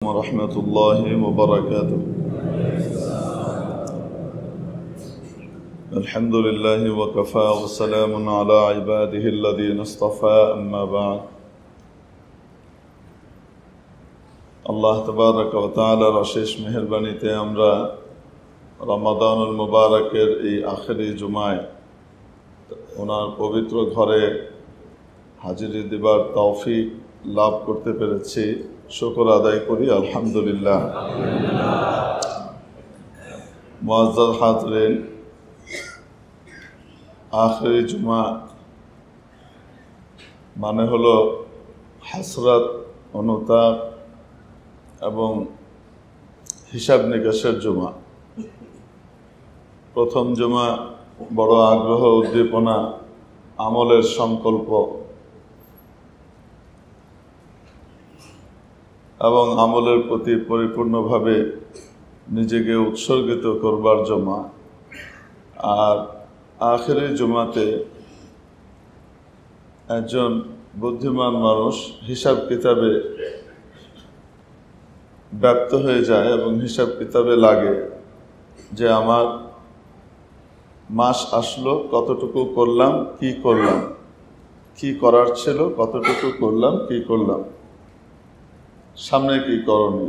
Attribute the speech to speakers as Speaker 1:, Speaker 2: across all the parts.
Speaker 1: ورحمة الله وبركاته. الحمد لله وكفى وسلام على عباده الذين اصطفى أما بعد. আল্লাহ তাবারক ওয়া তাআলার অশেষ মেহেরবানিতে আমরা রমাদানুল মুবারকের এই আখেরি জুমায় ওনার পবিত্র ঘরে হাজিরি দেবার তৌফিক লাভ করতে পেরেছি। শুকর আদায় করি আলহামদুলিল্লাহ। মুআজ্জাজ হাজরিন, আখেরি জুমা মানে হলো হাসরাত, অনুতাপ এবং হিসাব নিকাশের জুমা। প্রথম জুমা বড় আগ্রহ, উদ্দীপনা, আমলের সংকল্প এবং আমলের প্রতি পরিপূর্ণভাবে নিজেকে উৎসর্গিত করবার জমা। আর আখেরি জুমাতে একজন বুদ্ধিমান মানুষ হিসাব কিতাবে ব্যপ্ত হয়ে যায় এবং হিসাব কিতাবে লাগে যে আমার মাস আসলো, কতটুকু করলাম, কি করলাম, কি করার ছিল, কতটুকু করলাম, কি করলাম, सामने की करनी।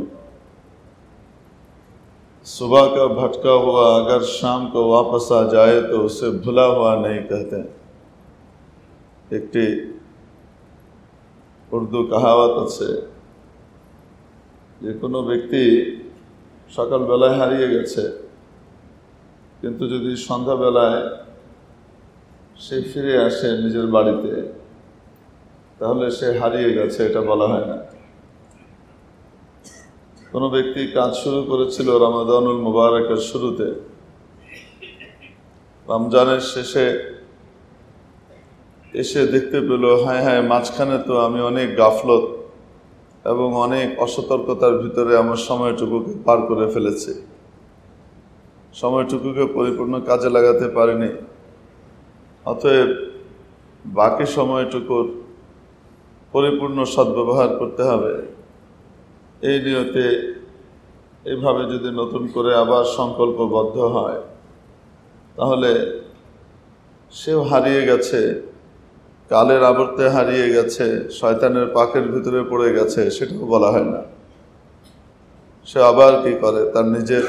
Speaker 1: सुबह का भटका हुआ अगर शाम को वापस आ जाए तो उसे भुला हुआ नहीं कहते। একটি উর্দু কাহাওয়াত আছে যে কোনো ব্যক্তি সকালবেলায় হারিয়ে গেছে, কিন্তু যদি সন্ধ্যাবেলায় সে ফিরে আসে নিজের বাড়িতে, তাহলে সে হারিয়ে গেছে এটা বলা হয় না। কোনো ব্যক্তি কাজ শুরু করেছিল রমাদানুল মুবারকের শুরুতে, রমজানের শেষে এসে দেখতে পেল হায় হায়, মাঝখানে তো আমি অনেক গাফলত এবং অনেক অসতর্কতার ভিতরে আমার সময়টুকুকে পার করে ফেলেছি, সময়টুকুকে পরিপূর্ণ কাজে লাগাতে পারিনি। অতএব বাকি সময়টুকুর পরিপূর্ণ সদ্ব্যবহার করতে হবে। এই নিয়তে এইভাবে যদি নতুন করে আবার সংকল্পবদ্ধ হয়, তাহলে সেও হারিয়ে গেছে, কালের আবর্তে হারিয়ে গেছে, শয়তানের পাকের ভিতরে পড়ে গেছে, সেটাও বলা হয় না। সে আবার কি করে, তার নিজের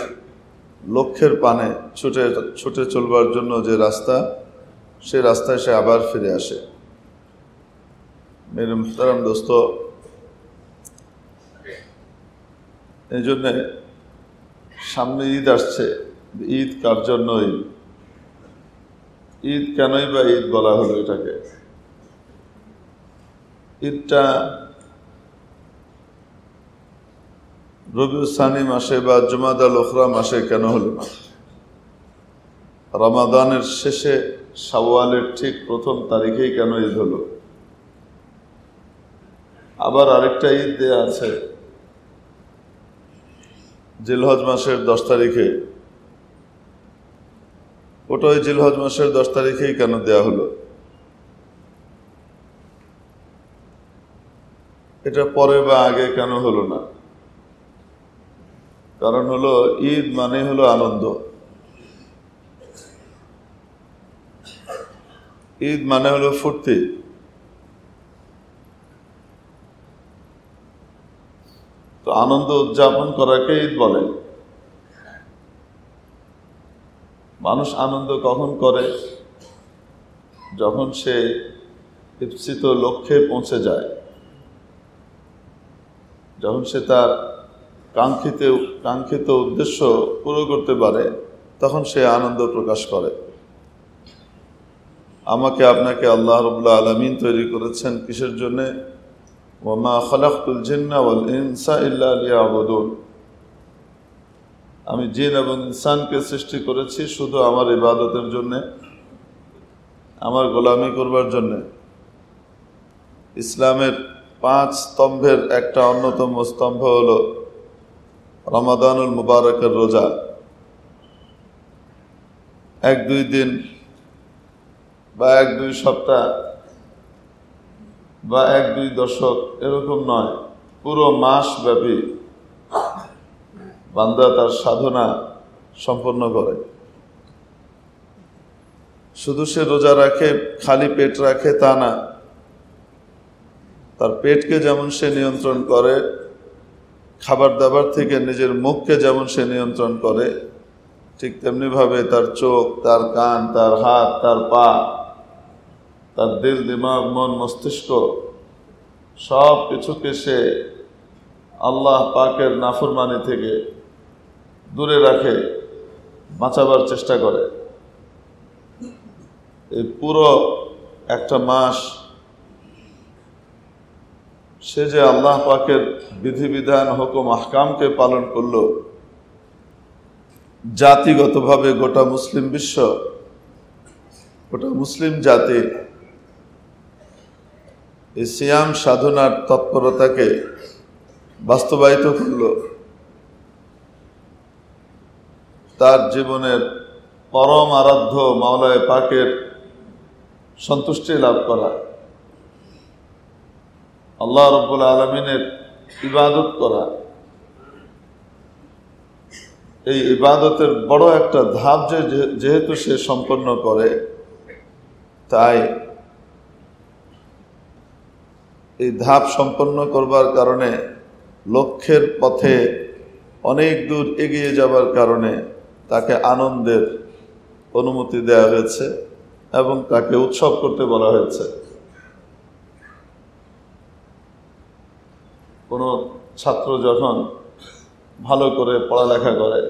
Speaker 1: লক্ষ্যের পানে ছুটে চলবার জন্য যে রাস্তা, সে রাস্তায় সে আবার ফিরে আসে। মেরে মুহতারাম দোস্ত, এই জন্যে সামনে ঈদ আসছে। ঈদ কার জন্য ঈদ? ঈদ কেনই বা ঈদ বলা হলো এটাকে? ঈদটা রবিউল সানি মাসে বা জুমাদাল উখরা মাসে কেন হলো না? রমাদানের শেষে শাওয়ালের ঠিক প্রথম তারিখেই কেন ঈদ হলো? আবার আরেকটা ঈদ দেয়া আছে জিলহজ মাসের 10 তারিখে, ওটা ওই জিলহজ মাসের 10 তারিখেই কেন দেয়া হলো? এটা পরে বা আগে কেন হলো না? কারণ হলো ঈদ মানে হলো আনন্দ, ঈদ মানে হলো ফুর্তি। তো আনন্দ উদযাপন করাকে ঈদ বলে। মানুষ আনন্দ কখন করে? যখন সে ইপ্সিত লক্ষ্যে পৌঁছে যায়, যখন সে তার কাঙ্ক্ষিত উদ্দেশ্য পুরো করতে পারে, তখন সে আনন্দ প্রকাশ করে। আমাকে আপনাকে আল্লাহ রাব্বুল আলামিন তৈরি করেছেন কিসের জন্যে? ওয়ামা খালাকতুল জিন্না ওয়াল ইনসা ইল্লা লিয়াবুদুন। আমি জিন এবং ইনসানকে সৃষ্টি করেছি শুধু আমার ইবাদতের জন্যে, আমার গোলামি করবার জন্যে। ইসলামের 5 স্তম্ভের একটা অন্যতম স্তম্ভ হলো রমাদানুল মুবারকের রোজা। 1-2 দিন বা 1-2 সপ্তাহ বা 1-2 দশক এরকম নয়, পুরো মাস ব্যাপী বান্দা তার সাধনা সম্পন্ন করে। শুধু সে রোজা রাখে, খালি পেট রাখে তা না, তার পেটকে যেমন সে নিয়ন্ত্রণ করে, খাবার দাবার থেকে নিজের মুখকে যেমন সে নিয়ন্ত্রণ করে, ঠিক তেমনিভাবে তার চোখ, তার কান, তার হাত, তার পা, তার দিল, দিমাগ, মন, মস্তিষ্ক সব কিছুকে সে আল্লাহ পাকের নাফরমানি থেকে দূরে রাখে, বাঁচাবার চেষ্টা করে। এই পুরো একটা মাস সে যে আল্লাহ পাকের বিধিবিধান, হুকুম, আহকামকে পালন করল, জাতিগতভাবে গোটা মুসলিম বিশ্ব, গোটা মুসলিম জাতি এই সিয়াম সাধনার তৎপরতাকে বাস্তবায়িত করল, তার জীবনের পরম আরাধ্য মাওলায়ে পাকের সন্তুষ্টি লাভ করা, আল্লাহ রাব্বুল আলামিনের ইবাদত করা, এই ইবাদতের বড় একটা ধাপ যেহেতু সে সম্পন্ন করে, তাই এই ধাপ সম্পন্ন করবার কারণে লক্ষ্যের পথে অনেক দূর এগিয়ে যাবার কারণে তাকে আনন্দের অনুমতি দেওয়া হয়েছে এবং তাকে উৎসব করতে বলা হয়েছে। কোনো ছাত্র যখন ভালো করে পড়ালেখা করে,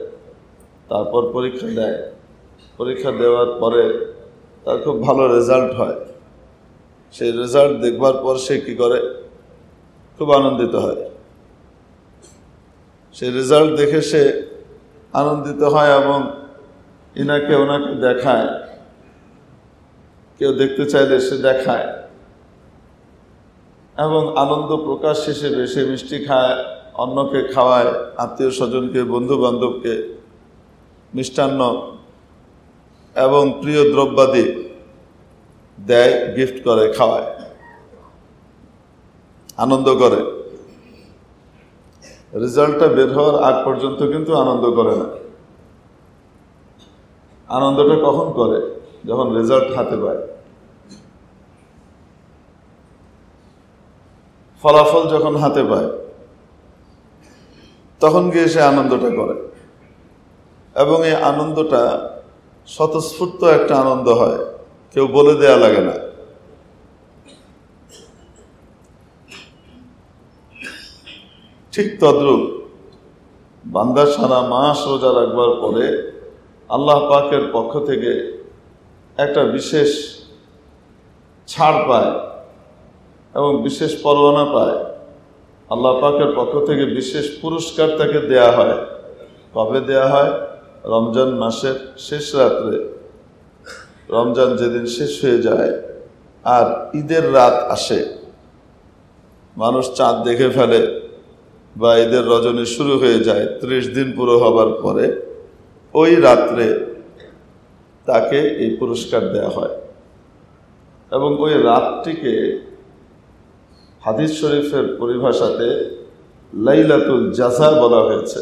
Speaker 1: তারপর পরীক্ষা দেয়, পরীক্ষা দেওয়ার পরে তার খুব ভালো রেজাল্ট হয়, সেই রেজাল্ট দেখবার পর সে কি করে? খুব আনন্দিত হয়। সেই রেজাল্ট দেখে সে আনন্দিত হয় এবং ইনাকে ওনাকে দেখায়, কেউ দেখতে চাইলে সে দেখায় এবং আনন্দ প্রকাশ হিসেবে সে মিষ্টি খায়, অন্যকে খাওয়ায়, আত্মীয় স্বজনকে, বন্ধু বান্ধবকে মিষ্টান্ন এবং প্রিয় দ্রব্যাদি দেয়, গিফট করে, খাওয়ায়, আনন্দ করে। রেজাল্টটা বের হওয়ার আগ পর্যন্ত কিন্তু আনন্দ করে না। আনন্দটা কখন করে? যখন রেজাল্ট হাতে পায়, ফলাফল যখন হাতে পায়, তখন গিয়ে সে আনন্দটা করে এবং এই আনন্দটা স্বতঃস্ফূর্ত একটা আনন্দ হয়, কেউ বলে দেয়া লাগে না। ঠিক তদ্রূপ বান্দা সারা মাস রোজা রাখবার পরে আল্লাহ পাকের পক্ষ থেকে একটা বিশেষ ছাড় পায় এবং বিশেষ পরোয়ানা পায়। আল্লাহ পাকের পক্ষ থেকে বিশেষ পুরস্কার তাকে দেয়া হয়। কবে দেয়া হয়? রমজান মাসের শেষ রাত্রে। রমজান যেদিন শেষ হয়ে যায় আর ঈদের রাত আসে, মানুষ চাঁদ দেখে ফেলে বা ঈদের রজনী শুরু হয়ে যায় 30 দিন পুরো হবার পরে, ওই রাত্রে তাকে এই পুরস্কার দেয়া হয় এবং ওই রাতটিকে হাদিস শরীফের পরিভাষাতে লাইলাতুল জাযা বলা হয়েছে,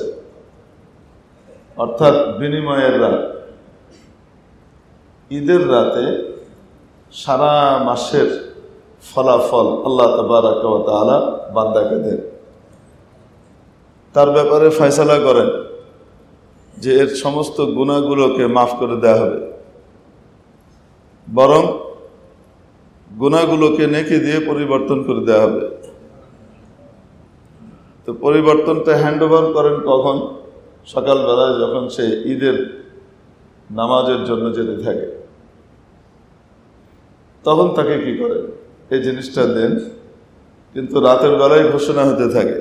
Speaker 1: অর্থাৎ বিনিময়ের রাত। ঈদের রাতে সারা মাসের ফলাফল আল্লাহ তাবারাক ওয়া তাআলা বান্দাকে দেন, তার ব্যাপারে ফয়সালা করেন যে এর সমস্ত গুনাহগুলোকে মাফ করে দেওয়া হবে, বরং গুনাহগুলোকে নেকি দিয়ে পরিবর্তন করে দেওয়া হবে। তো পরিবর্তনটা হ্যান্ড ওভার করেন কখন? সকালবেলায় যখন সে ঈদের নামাজের জন্য যেতে থাকে, তখন তাকে কি করে? এই জিনিসটা দেন, কিন্তু রাতের বেলায় ঘোষণা হতে থাকে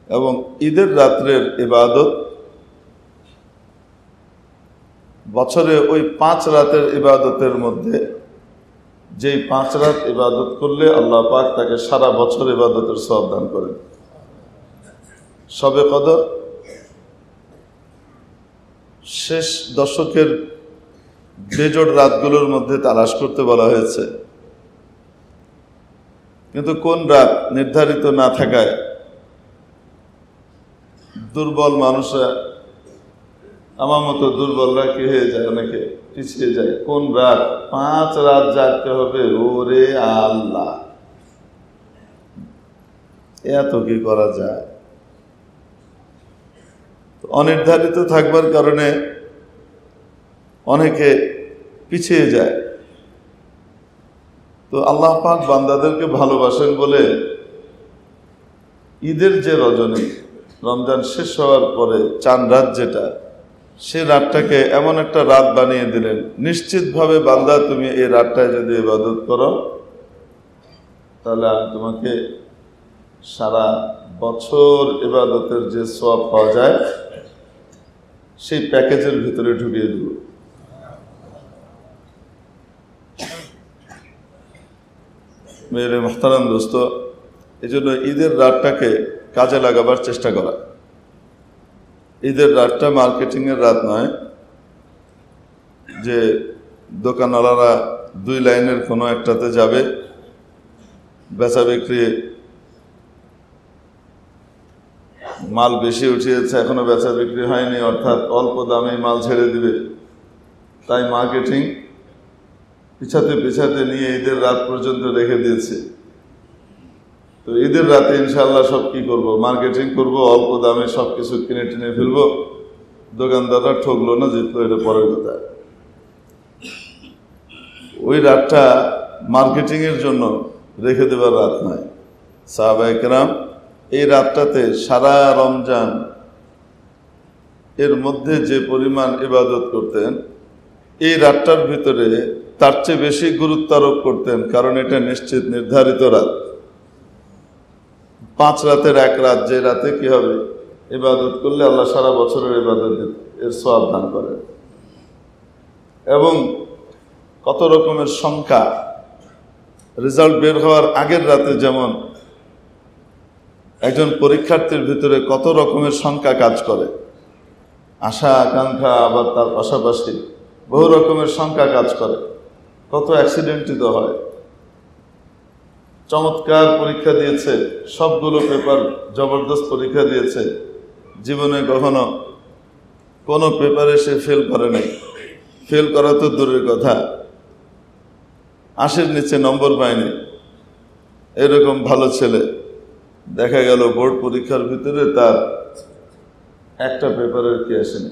Speaker 1: এবং ঈদের রাত্রের ইবাদত বছরে ওই 5 রাতের ইবাদতের মধ্যে যেই 5 রাত ইবাদত করলে আল্লাহ পাক তাকে সারা বছর ইবাদতের সওয়াব দান করেন। শবে কদর শেষ দশকের বেজোড় রাতগুলোর মধ্যে তালাশ করতে বলা হয়েছে, কিন্তু কোন রাত নির্ধারিত না থাকায় দুর্বল মানুষরা, আমার মতো দুর্বলরা কি হয়ে যায়, অনেকে পিছিয়ে যায়। কোন রাত? 5 রাত জাগতে হবে। ওরে আল্লাহ, এত কি করা যায়? অনির্ধারিত থাকবার কারণে অনেকে পিছিয়ে যায়। তো আল্লাহ পাক বান্দাদেরকে ভালোবাসেন বলে ঈদের যে রজনী, রমজান শেষ হওয়ার পরে চাঁদ রাত যেটা, সে রাতটাকে এমন একটা রাত বানিয়ে দিলেন, নিশ্চিতভাবে বান্দা তুমি এই রাতটায় যদি ইবাদত করো তাহলে আমি তোমাকে সারা বছর ইবাদতের যে সওয়াব পাওয়া যায় সেই প্যাকেজের ভিতরে ঢুকিয়ে দেব। মেরে মুহতারাম দোস্ত, এই জন্য ঈদের রাতটাকে কাজে লাগাবার চেষ্টা করা। ঈদের রাতটা মার্কেটিংয়ের রাত নয় যে দোকানওয়ালারা 2 লাইনের কোনো একটাতে যাবে, বেচা বিক্রি, মাল বেশি উঠিয়েছে এখনো বেচা বিক্রি হয়নি, অর্থাৎ অল্প দামে মাল ছেড়ে দিবে, তাই মার্কেটিং পিছাতে পিছাতে নিয়ে ঈদের রাত পর্যন্ত রেখে দিয়েছে। তো ঈদের রাতে ইনশাআল্লাহ সব কি করব, মার্কেটিং করব, অল্প দামে সব কিছু কিনে টিনে ফেলবো। দোকানদাররা ঠকলো না জিতলো, এটা পরের কথা। ওই রাতটা মার্কেটিংয়ের জন্য রেখে দেবার রাত নয়। সাহাবায়ে কেরাম এই রাতটাতে সারা রমজান এর মধ্যে যে পরিমাণ ইবাদত করতেন, এই রাতটার ভিতরে তার চেয়ে বেশি গুরুত্ব আরোপ করতেন, কারণ এটা নিশ্চিত নির্ধারিত রাত। 5 রাতের এক রাত, যে রাতে কি হবে, ইবাদত করলে আল্লাহ সারা বছরের ইবাদত এর সওয়াব দান করেন। এবং কত রকমের সংখ্যা, রেজাল্ট বের হওয়ার আগের রাতে যেমন একজন পরীক্ষার্থীর ভিতরে কত রকমের সংখ্যা কাজ করে, আশা আকাঙ্ক্ষা, আবার তার পাশাপাশি বহু রকমের সংখ্যা কাজ করে, কত অ্যাক্সিডেন্টই তো হয়। চমৎকার পরীক্ষা দিয়েছে, সবগুলো পেপার জবরদস্ত পরীক্ষা দিয়েছে, জীবনে কখনো কোনো পেপারে সে ফেল করে নাই। ফেল করা তো দূরের কথা, 80-র নিচে নম্বর পায়নি, এরকম ভালো ছেলে। দেখা গেল বোর্ড পরীক্ষার ভিতরে তার একটা পেপারের কি আসেনি।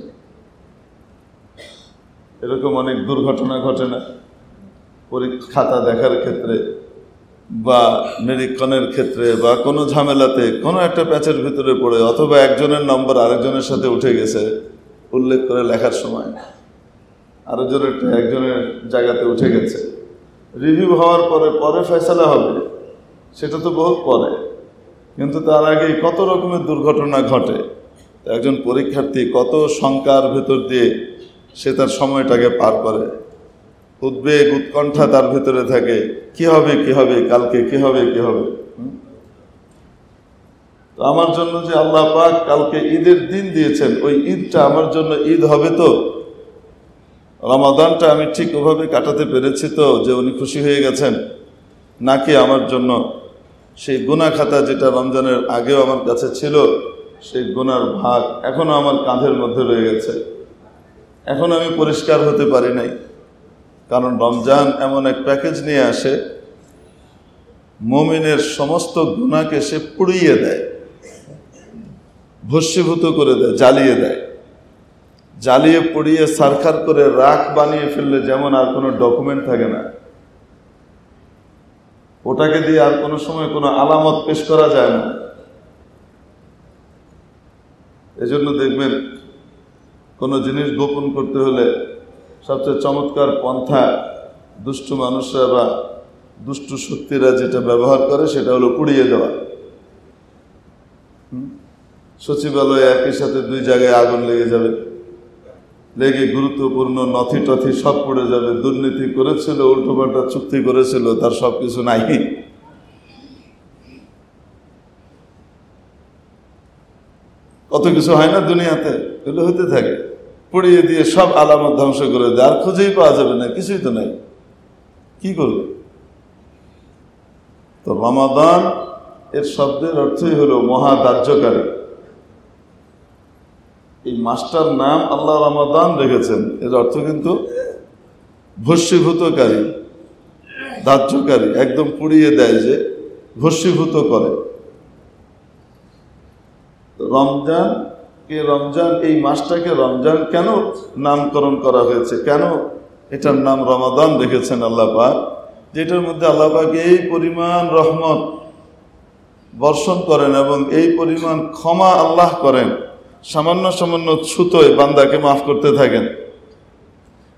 Speaker 1: এরকম অনেক দুর্ঘটনা ঘটে না? খাতা দেখার ক্ষেত্রে বা নিরীক্ষণের ক্ষেত্রে বা কোনো ঝামেলাতে কোনো একটা প্যাচের ভিতরে পড়ে, অথবা একজনের নম্বর আরেকজনের সাথে উঠে গেছে, উল্লেখ করে লেখার সময় আরেকজনের একজনের জায়গাতে উঠে গেছে, রিভিউ হওয়ার পরে পরে ফয়সালা হবে, সেটা তো বহুত পরে, কিন্তু তার আগেই কত রকমের দুর্ঘটনা ঘটে। একজন পরীক্ষার্থী কত শঙ্কার ভেতর দিয়ে সে তার সময়টাকে পার করে, উদ্বেগ উৎকণ্ঠা তার ভিতরে থাকে, কি হবে কি হবে, কালকে কি হবে কি হবে। তো আমার জন্য যে আল্লাহ পাক কালকে ঈদের দিন দিয়েছেন, ওই ঈদটা আমার জন্য ঈদ হবে তো, রমাদানটা আমি ঠিক ওভাবে কাটাতে পেরেছি তো যে উনি খুশি হয়ে গেছেন, নাকি আমার জন্য সেই গুনাহ খাতা যেটা রমজানের আগেও আমার কাছে ছিল, সেই গুনার ভাগ এখনো আমার কাঁধের মধ্যে রয়ে গেছে, এখন আমি পরিষ্কার হতে পারি নাই। কারণ রমজান এমন এক প্যাকেজ নিয়ে আসে, মুমিনের সমস্ত গুনাহকে সে পুড়িয়ে দেয়, ভস্মীভূত করে দেয়, জ্বালিয়ে দেয়। জ্বালিয়ে পুড়িয়ে সারখার করে রাখ বানিয়ে ফেললে যেমন আর কোনো ডকুমেন্ট থাকে না, ওটাকে দিয়ে আর কোনো সময় কোনো আলামত পেশ করা যায় না। এজন্য দেখবেন কোনো জিনিস গোপন করতে হলে সবচেয়ে চমৎকার পন্থা দুষ্টু মানুষরা বা দুষ্টু শক্তিরা যেটা ব্যবহার করে সেটা হলো পুড়িয়ে দেওয়া। সচিবালয়ে একই সাথে 2 জায়গায় আগুন লেগে যাবে, লেগে গুরুত্বপূর্ণ নথি টথি সব পড়ে যাবে। দুর্নীতি করেছিল, উল্টোপাল্টা চুক্তি করেছিল, তার সব কিছু নাই। কত কিছু হয় না দুনিয়াতে, এগুলো হতে থাকে। পুড়িয়ে দিয়ে সব আলামত ধ্বংস করে দেয়, আর খুঁজেই পাওয়া যাবে না, কিছুই তো নাই, কি করবে? তো রমাদান এর শব্দের অর্থই হলো মহাদার্যকারী। এই মাসটার নাম আল্লাহ রমাদান রেখেছেন, এর অর্থ কিন্তু ভস্মীভূতকারী, দাহ্যকারী, একদম পুড়িয়ে দেয়, যে ভস্মীভূত করে। রমজান, এই মাসটাকে রমজান কেন নামকরণ করা হয়েছে, কেন এটার নাম রমাদান রেখেছেন আল্লাহ পাক, যেটার মধ্যে আল্লাহ পাক এই পরিমাণ রহমত বর্ষণ করেন এবং এই পরিমাণ ক্ষমা আল্লাহ করেন, সামান্য সামান্য ছুতোয় বান্দাকে মাফ করতে থাকেন।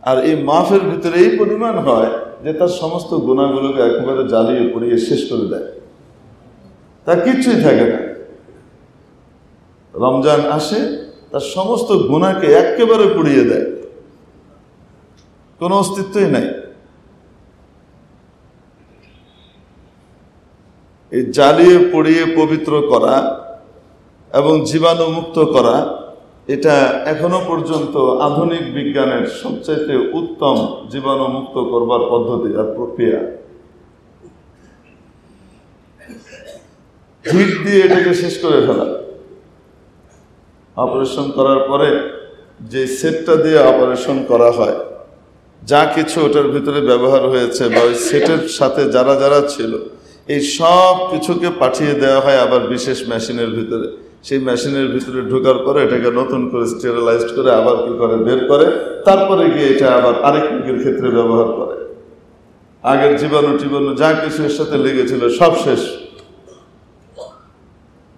Speaker 1: আর এই মাফের ভিতরে এই পরিমাণ হয় যে তার সমস্ত গুনাহগুলোকে একেবারে জ্বালিয়ে পুড়িয়ে শেষ করে দেয়, তার কিচ্ছুই থাকে না। রমজান আসে, তার সমস্ত গুনাহকে একেবারে পুড়িয়ে দেয়, কোনো অস্তিত্বই নাই। এই জ্বালিয়ে পুড়িয়ে পবিত্র করা এবং জীবাণুমুক্ত করা, এটা এখনো পর্যন্ত আধুনিক বিজ্ঞানের সবচাইতে উত্তম জীবাণুমুক্ত করবার পদ্ধতি আর প্রক্রিয়া। হিট দিয়ে এটাকে শেষ করে ফেলা। অপারেশন করার পরে যে সেটটা দিয়ে অপারেশন করা হয়, যা কিছু ওটার ভিতরে ব্যবহার হয়েছে বা ওই সেটের সাথে যারা যারা ছিল, এই সব কিছুকে পাঠিয়ে দেওয়া হয় আবার বিশেষ মেশিনের ভিতরে। সেই মেশিনের ভিতরে ঢোকার পরে এটাকে নতুন করে স্টেরিলাইজড করে আবার কি করে বের করে, তারপরে গিয়ে এটা আবার আরেক রোগের ক্ষেত্রে ব্যবহার করে। আগের জীবাণু টিবাণু যা কিছু এর সাথে লেগেছিল সব শেষ।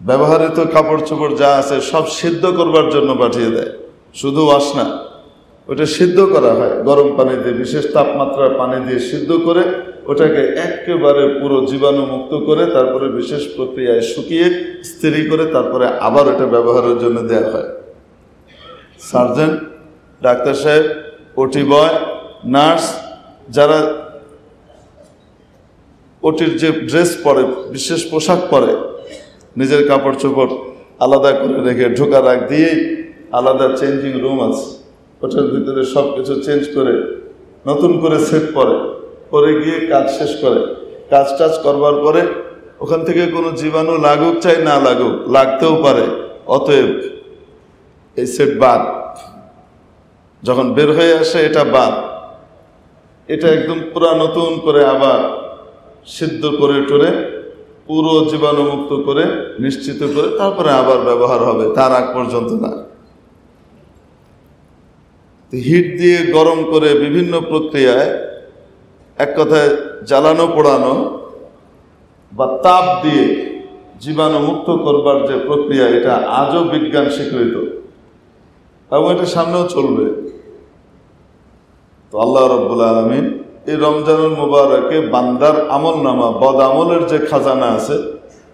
Speaker 1: ব্যবহৃত কাপড় চোপড় যা আছে সব সিদ্ধ করবার জন্য পাঠিয়ে দেয়, শুধু ওয়াশ না, ওটা সিদ্ধ করা হয় গরম পানি দিয়ে, বিশেষ তাপমাত্রার পানি দিয়ে সিদ্ধ করে ওটাকে একেবারে পুরো জীবাণু মুক্ত করে তারপরে বিশেষ প্রক্রিয়ায় শুকিয়ে স্থির করে তারপরে আবার এটা ব্যবহারের জন্য দেওয়া হয়। সার্জন, ডাক্তার সাহেব, ওটি বয়, নার্স, যারা ওটির যে ড্রেস পরে, বিশেষ পোশাক পরে, নিজের কাপড় চোপড় আলাদা করে রেখে ঢোকার আগ দিয়েই আলাদা চেঞ্জিং রুম আছে, ওটার ভিতরে সব কিছু চেঞ্জ করে নতুন করে সেট পরে গিয়ে কাজ শেষ করে। কাজ টাজ করবার পরে ওখান থেকে কোনো জীবাণু লাগুক চাই না লাগুক, লাগতেও পারে, অতএব এই সেট বাদ। যখন বের হয়ে আসে এটা বাদ, এটা একদম পুরা নতুন করে আবার সিদ্ধ করে টরে পুরো জীবাণুমুক্ত করে নিশ্চিত করে তারপরে আবার ব্যবহার হবে, তার আগ পর্যন্ত না। হিট দিয়ে গরম করে বিভিন্ন প্রক্রিয়ায়, এক কথায় জ্বালানো পোড়ানো বা তাপ দিয়ে জীবাণু মুক্ত করবার যে প্রক্রিয়া, এটা আজও বিজ্ঞান স্বীকৃত এবং এটা সামনেও চলবে। তো আল্লাহ রাব্বুল আলামিন এই রমজানুল মুবারকে বান্দার আমল নামা, বদ আমলের যে খাজানা আছে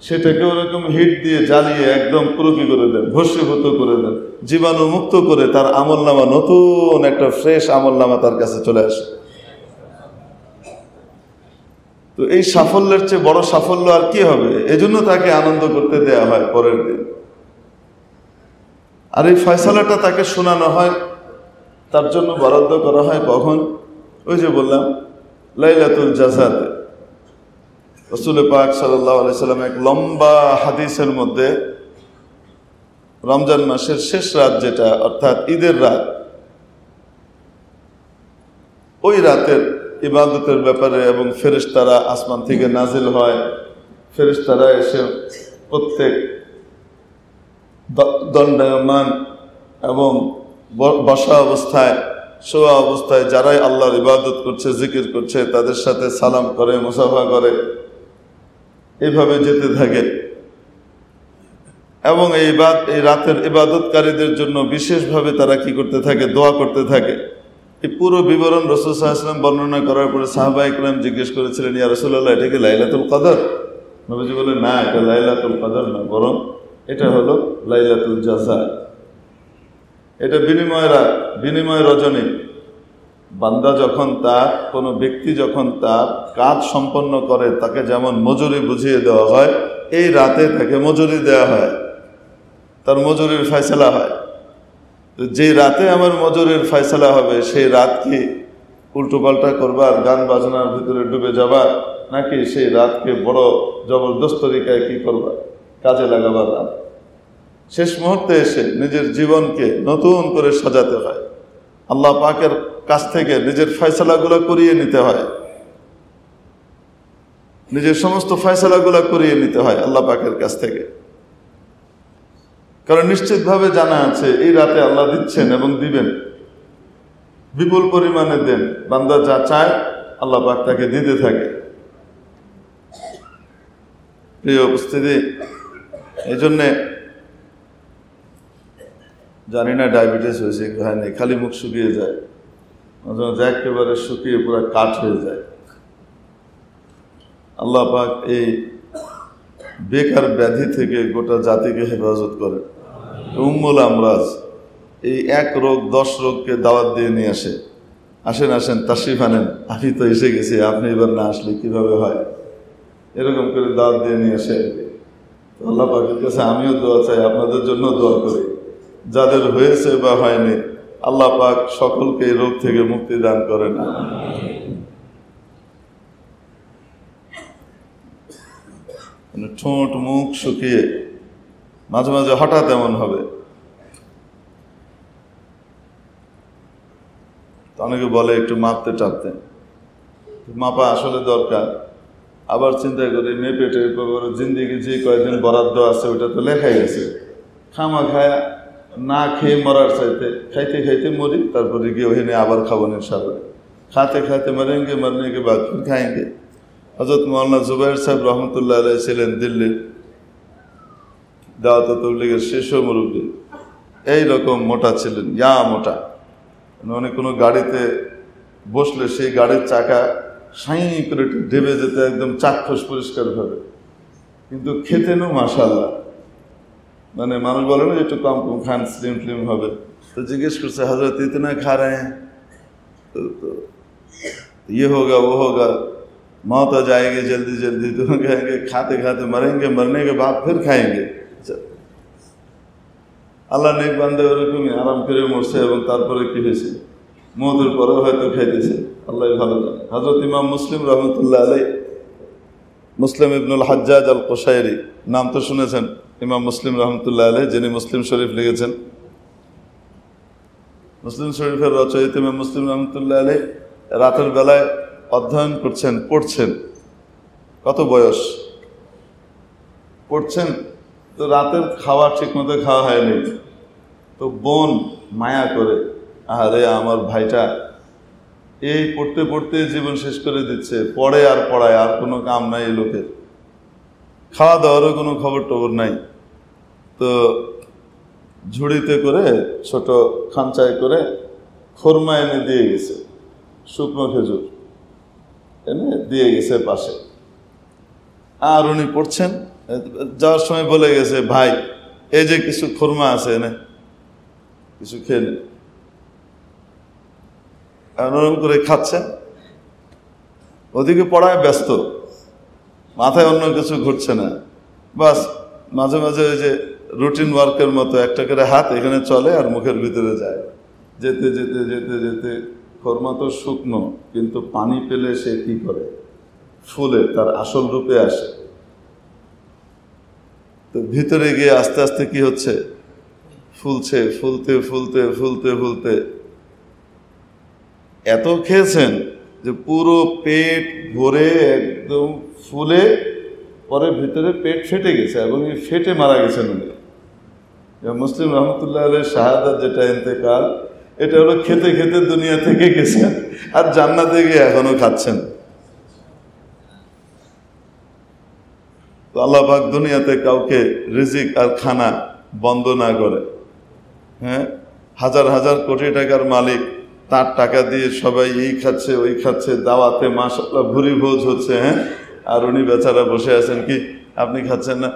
Speaker 1: সেটাকে ওরকম হিট দিয়ে জ্বালিয়ে একদম পুরো কি করে দেন, ভস্মীভূত করে দেন, জীবাণু মুক্ত করে তার আমল নামা, নতুন একটা ফ্রেশ আমল নামা তার কাছে চলে আসে। তো এই সাফল্যের চেয়ে বড় সাফল্য আর কি হবে? এজন্য তাকে আনন্দ করতে দেয়া হয় পরের দিন। আর এই ফয়সালাটা তাকে শোনানো হয়, তার জন্য বরাদ্দ করা হয় কখন? ওই যে বললাম লাইলাতুল জাযাতে। রাসূল পাক সাল্লাল্লাহু আলাইহি সাল্লাম এক লম্বা হাদিসের মধ্যে রমজান মাসের শেষ রাত যেটা, অর্থাৎ ঈদের রাত, ওই রাতের ইবাদতের ব্যাপারে এবং ফেরেশতারা আসমান থেকে নাজিল হয়, ফেরেশতারা এসে প্রত্যেক দণ্ডায়মান এবং বসা অবস্থায়, শোয়া অবস্থায় যারাই আল্লাহর ইবাদত করছে, জিকির করছে, তাদের সাথে সালাম করে, মুসাফা করে, এইভাবে যেতে থাকে। এবং এই রাতের ইবাদতকারীদের জন্য বিশেষভাবে তারা কি করতে থাকে? দোয়া করতে থাকে। এই পুরো বিবরণ রাসূল সাল্লাল্লাহু আলাইহি ওয়াসাল্লাম বর্ণনা করার পরে সাহাবায়ে কেরাম জিজ্ঞেস করেছিলেন, ইয়া রাসূলুল্লাহ, এটা কি লাইলাতুল কদর? নবীজি বলেন, না, এটা লাইলাতুল কদর না, বরং এটা হলো লাইলাতুল জাযা। এটা বিনিময় রাত, বিনিময় রজনী। বান্দা যখন তার, কোনো ব্যক্তি যখন তার কাজ সম্পন্ন করে, তাকে যেমন মজুরি বুঝিয়ে দেওয়া হয়, এই রাতে তাকে মজুরি দেওয়া হয়, তার মজুরির ফয়সালা হয়। তো যে রাতে আমার মজুরির ফয়সালা হবে, সেই রাত কি উল্টোপাল্টা করবার, গান বাজনার ভিতরে ডুবে যাবার, নাকি সেই রাতকে বড় জবরদস্ত তরিকায় কি করবার, কাজে লাগাবার রাত? শেষ মুহূর্তে এসে নিজের জীবনকে নতুন করে সাজাতে হয়, আল্লাহ পাকের কাছ থেকে নিজের ফয়সালাগুলো করিয়ে নিতে হয়, নিজের সমস্ত ফয়সালাগুলো করিয়ে নিতে হয় আল্লাহ পাকের কাছ থেকে। কারণ নিশ্চিতভাবে জানা আছে এই রাতে আল্লাহ দিচ্ছেন এবং দিবেন, বিপুল পরিমাণে দেন। বান্দা যা চায় আল্লাহ পাক তাকে দিতে থাকে। প্রিয় উপস্থিতি, এই জন্যে জানি না ডায়াবেটিস হয়েছে কি হয়নি, খালি মুখ শুকিয়ে যায়, মাঝে মাঝে একেবারে শুকিয়ে পুরো কাঠ হয়ে যায়। আল্লাহ পাক এই বেকার ব্যাধি থেকে গোটা জাতিকে হেফাজত করে। উম্মুল আমরাজ, এই এক রোগ 10 রোগকে দাওয়াত দিয়ে নিয়ে আসে। আসেন আসেন, তাশরিফ আনেন, আমি তো এসে গেছি, আপনি এবার না আসলে কিভাবে হয়, এরকম করে দাওয়াত দিয়ে নিয়ে আসে। আল্লাহ পাকের কাছে আমিও দোয়া চাই, আপনাদের জন্য দোয়া করি, যাদের হয়েছে বা হয়নি আল্লাহ পাক সকলকে এই রোগ থেকে মুক্তি দান করেন। ঠোঁট মুখ শুকিয়ে মাঝে মাঝে হঠাৎ এমন হবে। অনেকে বলে একটু মাপতে টাপতে, মাপা আসলে দরকার। আবার চিন্তা করি মেপে টেপে করে জিন্দিগি যে কয়েকদিন বরাদ্দ আছে ওটা তো লেখাই গেছে, খামা খায়া না খেয়ে মরার চাইতে খাইতে খাইতে মরি, তারপরে গিয়ে ওখানে আবার খাবো ইনশাআল্লাহ। খাতে খাতে মরেঙ্গে, মরনে के बाद फिर खाएंगे। হযরত মাওলানা জুবাইর সাহেব রহমতুল্লাহ আলাইহি ছিলেন দিল্লির দাওয়াত তাবলীগের শীর্ষ মুরব্বী। এইরকম মোটা ছিলেন, ইয়া মোটা। উনি কোনো গাড়িতে বসলে সেই গাড়ির চাকা সাঁই করে ডেবে যেতে একদম চাক্ষুষ পরিষ্কারভাবে, কিন্তু খেতেনও মাশাআল্লাহ। মানে মানুষ বলে না একটু কম কম খান, স্লিম ফ্লিম হবে। তো জিজ্ঞেস করছে, হযরত ইतना खा रहे हैं तो ये होगा वो होगा, मौत आ जाएगी जल्दी जल्दी। तो कहेंगे खाते खाते मरेंगे, मरने के बाद फिर खाएंगे। আল্লাহ নেক বান্দা ওরকমই আরাম করে মরছে এবং তারপরে কি হয়েছে, মওতের পরেও হয়তো খাইতেছে, আল্লাহ ভালো জানে। হযরত ইমাম মুসলিম রহমতুল্লাহ আলাইহি, মুসলিম ইবনুল হাজ্জাজ আল কুশাইরি, নাম তো শুনেছেন ইমাম মুসলিম রহমতুল্লাহ আলাইহি, যিনি মুসলিম শরীফ লিখেছেন। মুসলিম শরীফের রচয়িতা ইমাম মুসলিম রহমতুল্লাহ আলাইহি রাতের বেলায় অধ্যয়ন করছেন, পড়ছেন। কত বয়স, পড়ছেন। তো রাতের খাওয়া ঠিক মতো খাওয়া হয়নি। তো বোন মায়া করে, আরে আমার ভাইটা এই পড়তে পড়তে জীবন শেষ করে দিচ্ছে, পড়ে আর পড়ায়, আর কোনো কাম নাই এই লোকের, খাওয়া দাওয়ারও কোনো খবর টবর নাই। তো ঝুড়িতে করে ছোট খাঞ্চায় করে খোরমা এনে দিয়ে গেছে, শুকনো খেজুর এনে দিয়ে গেছে পাশে। আর উনি পড়ছেন, যাওয়ার সময় বলে গেছে, ভাই এই যে কিছু খোরমা আছে এনে কিছু খেয়ে নেন। নরম করে খাচ্ছেন, ওদিকে পড়ায় ব্যস্ত, মাথায় অন্য কিছু ঘুরছে না। বাস মাঝে মাঝে ওই যে রুটিন ওয়ার্কের মতো একটা করে হাত এখানে চলে আর মুখের ভিতরে যায়। যেতে যেতে যেতে যেতে খোরমা তো শুকনো, কিন্তু পানি পেলে সে কি করে, ফুলে তার আসল রূপে আসে। তো ভিতরে গিয়ে আস্তে আস্তে কি হচ্ছে, ফুলছে, ফুলতে ফুলতে ফুলতে ফুলতে এত খেয়েছেন যে পুরো পেট ভরে একদম ফুলে পরে ভিতরে পেট ফেটে গেছে এবং এই ফেটে মারা গেছেন উনি। মুসলিম রহমতুল্লাহ আলাইহির শাহাদাত যেটা ইন্তেকাল, এটা হলো খেতে খেতে দুনিয়া থেকে গেছেন আর জান্নাতে গিয়ে এখনো খাচ্ছেন। তো আল্লাহ পাক দুনিয়াতে কাউকে রিজিক আর খানা বন্ধ না করে। হ্যাঁ, হাজার হাজার কোটি টাকার মালিক, তার টাকা দিয়ে সবাই এই খাচ্ছে ওই খাচ্ছে, দাওয়াতে মাশাআল্লাহ ভুরি ভোজ হচ্ছে। হ্যাঁ, আর উনি বেচারা বসে আছেন, কি আপনি খাচ্ছেন না?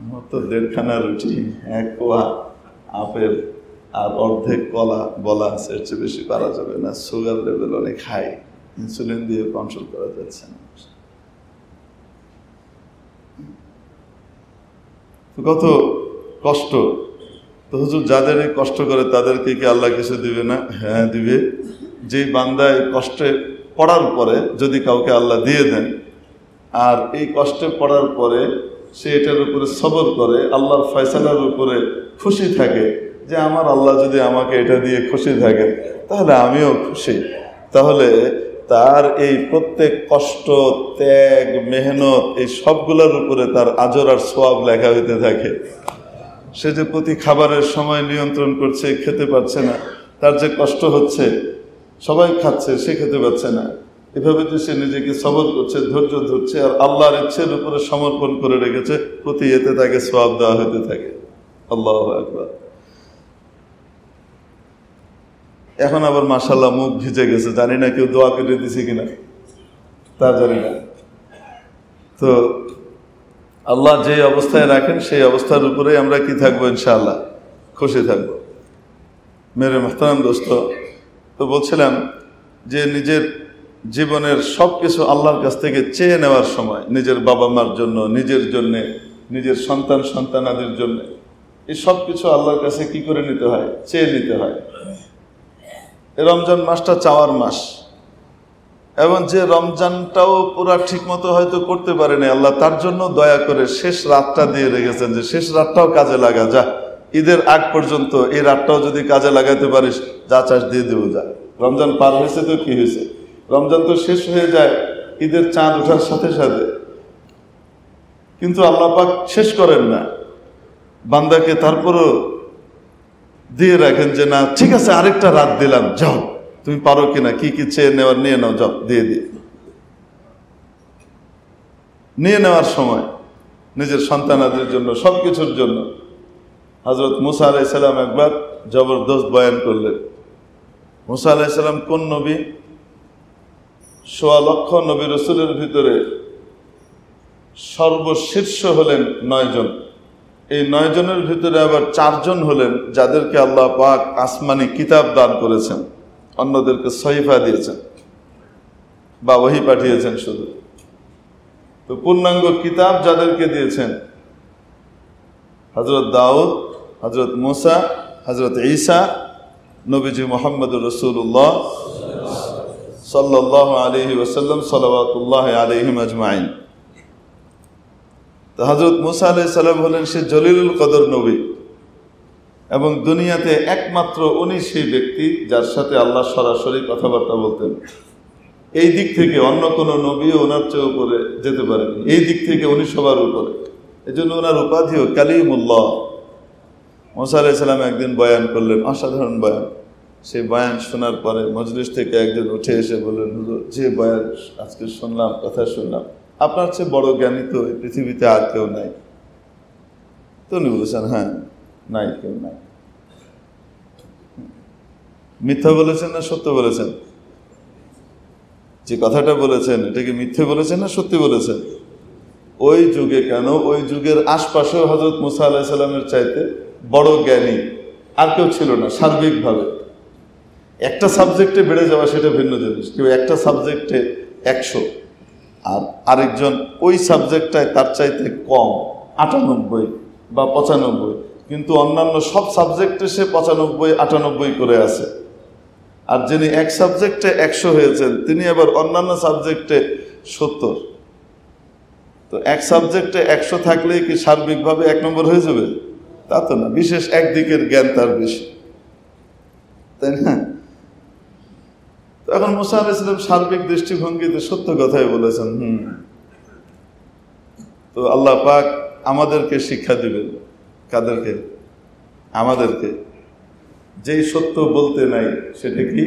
Speaker 1: আমার তো 1.5 খানা রুটি, 1 কোয়া আপেল আর অর্ধেক কলা বলা আছে, এর চেয়ে বেশি পারা যাবে না, সুগার লেভেল অনেক হাই, ইনসুলিন দিয়ে কন্ট্রোল করা যাচ্ছে না। কত কষ্ট। তো হুজুর যাদের এই কষ্ট করে তাদেরকে কি আল্লাহ কিছু দিবে না? হ্যাঁ দিবে। যেই বান্দা এই কষ্টে পড়ার পরে যদি কাউকে আল্লাহ দিয়ে দেন, আর এই কষ্টে পড়ার পরে সে এটার উপরে সবর করে, আল্লাহর ফয়সালার উপরে খুশি থাকে যে আমার আল্লাহ যদি আমাকে এটা দিয়ে খুশি থাকেন তাহলে আমিও খুশি, তাহলে তার এই প্রত্যেক কষ্ট, ত্যাগ, মেহনত এই সবগুলোর উপরে তার আজর আর সোয়াব লেখা হইতে থাকে। সে যে প্রতি খাবারের সময় নিয়ন্ত্রণ করছে, খেতে পারছে না, তার যে কষ্ট হচ্ছে, সবাই খাচ্ছে সে খেতে পারছে না, এভাবে যে সে নিজেকে সবর করছে, ধৈর্য ধরছে আর আল্লাহর ইচ্ছের উপরে সমর্পণ করে রেখেছে, প্রতি এতে তাকে সোয়াব দেওয়া হইতে থাকে। আল্লাহু আকবার। এখন আবার মাশাআল্লাহ মুখ ভিজে গেছে, জানি না কেউ দোয়া করে দিছে কিনা, তা জানি না। তো আল্লাহ যে অবস্থায় রাখেন সেই অবস্থার উপরে আমরা কি থাকবো? ইনশাআল্লাহ খুশি থাকবো। মেরে মুহতারাম দোস্ত, তো বলছিলাম যে নিজের জীবনের সব কিছু আল্লাহর কাছ থেকে চেয়ে নেওয়ার সময়, নিজের বাবা মার জন্য, নিজের জন্যে, নিজের সন্তান সন্তানাদের জন্য, এই সব কিছু আল্লাহর কাছে কি করে নিতে হয়? চেয়ে নিতে হয়। রমজান মাসটা চাওয়ার মাস, এবং যে রমজানটাও পুরা ঠিক মতো হয়তো করতে পারেনি আল্লাহ, তার জন্য দয়া করে শেষ রাতটা দিয়ে রেখেছেন যে শেষ রাতটাও কাজে লাগা, যা ঈদের আগ পর্যন্ত এই রাতটাও যদি কাজে লাগাতে পারিস, যা চাষ দিয়ে দেবো, যা। রমজান পার হয়েছে তো কি হয়েছে, রমজান তো শেষ হয়ে যায় ঈদের চাঁদ ওঠার সাথে সাথে, কিন্তু আল্লাহ পাক শেষ করেন না, বান্দাকে তারপরও দিয়ে রাখেন যে না ঠিক আছে আরেকটা রাত দিলাম, যাও তুমি পারো কিনা, কি কি চেয়ে নেওয়ার নিয়ে নাও, যাও দিয়ে দিয়ে। নিয়ে নেওয়ার সময় নিজের সন্তানাদের জন্য, সবকিছুর জন্য। হযরত মুসা আলাইহিস সালাম একবার জবরদস্ত বয়ান করলেন। মুসা আলাইহিস সালাম কোন নবী? ১৬ লক্ষ নবী রাসূলের ভিতরে সর্বশীর্ষ হলেন ৯ জন। এই ৯ জনের ভিতরে আবার ৪ জন হলেন যাদেরকে আল্লাহ পাক আসমানি কিতাব দান করেছেন, অন্যদেরকে সহিফা দিয়েছেন বা ওহী পাঠিয়েছেন শুধু। তো পূর্ণাঙ্গ কিতাব যাদেরকে দিয়েছেন, হযরত দাউদ, হযরত মুসা, হযরত ঈসা, নবীজি মুহাম্মদুর রাসূলুল্লাহ সাল্লাল্লাহু আলাইহি ওয়াসাল্লাম সাল্লাল্লাহু আলাইহিম আজমাইন। তো হযরত মুসা আলাইহিস সালাম হলেন সে জলিলুল কদর নবী, এবং দুনিয়াতে একমাত্র উনি সেই ব্যক্তি যার সাথে আল্লাহ সরাসরি কথাবার্তা বলতেন। এই দিক থেকে অন্য কোনো নবীও ওনার চেয়ে উপরে যেতে পারেন, এই দিক থেকে উনি সবার উপরে। এই জন্য ওনার উপাধিও কালিমুল্লাহ। মুসা আলাইহিস সালাম একদিন বয়ান করলেন, অসাধারণ বয়ান। সেই বয়ান শোনার পরে মজলিস থেকে একজন উঠে এসে বললেন, হুজুর যে বয়ান আজকে শুনলাম, কথা শুনলাম, আপনার চেয়ে বড় জ্ঞানী তো এই পৃথিবীতে আর কেউ নাই। তো উনি বলেছেন, হ্যাঁ নাই, কেউ নাই। মিথ্যা বলেছেন না সত্য বলেছেন? যে কথাটা বলেছেন এটা কি মিথ্যে বলেছেন না সত্যি বলেছেন? ওই যুগে কেন, ওই যুগের আশপাশেও হযরত মুসা আলাইহিস সালামের চাইতে বড় জ্ঞানী আর কেউ ছিল না সার্বিকভাবে। একটা সাবজেক্টে বেড়ে যাওয়া সেটা ভিন্ন জিনিস, কেউ একটা সাবজেক্টে ১০০ আর আরেকজন ওই সাবজেক্টটায় তার চাইতে কম ৯৮ বা ৯৫, কিন্তু অন্যান্য সব সাবজেক্টে সে ৯৫, ৯৮ করে আছে। আর যিনি এক সাবজেক্টে ১০০ হয়েছেন তিনি আবার অন্যান্য সাবজেক্টে ৭০। তো এক সাবজেক্টে ১০০ থাকলেই কি সার্বিকভাবে ১ নম্বর হয়ে যাবে? তা তো না, বিশেষ একদিকের জ্ঞান তার বেশি, তাই না? তো এখন মুসা আলাইহিস সালাম সার্বিক দৃষ্টিভঙ্গিতে সত্য কথাই বলেছেন। তো আল্লাহ পাক আমাদেরকে শিক্ষা দিবেন। কাদেরকে? আমাদেরকে। যেই সত্য বলতে নাই সেটা কি?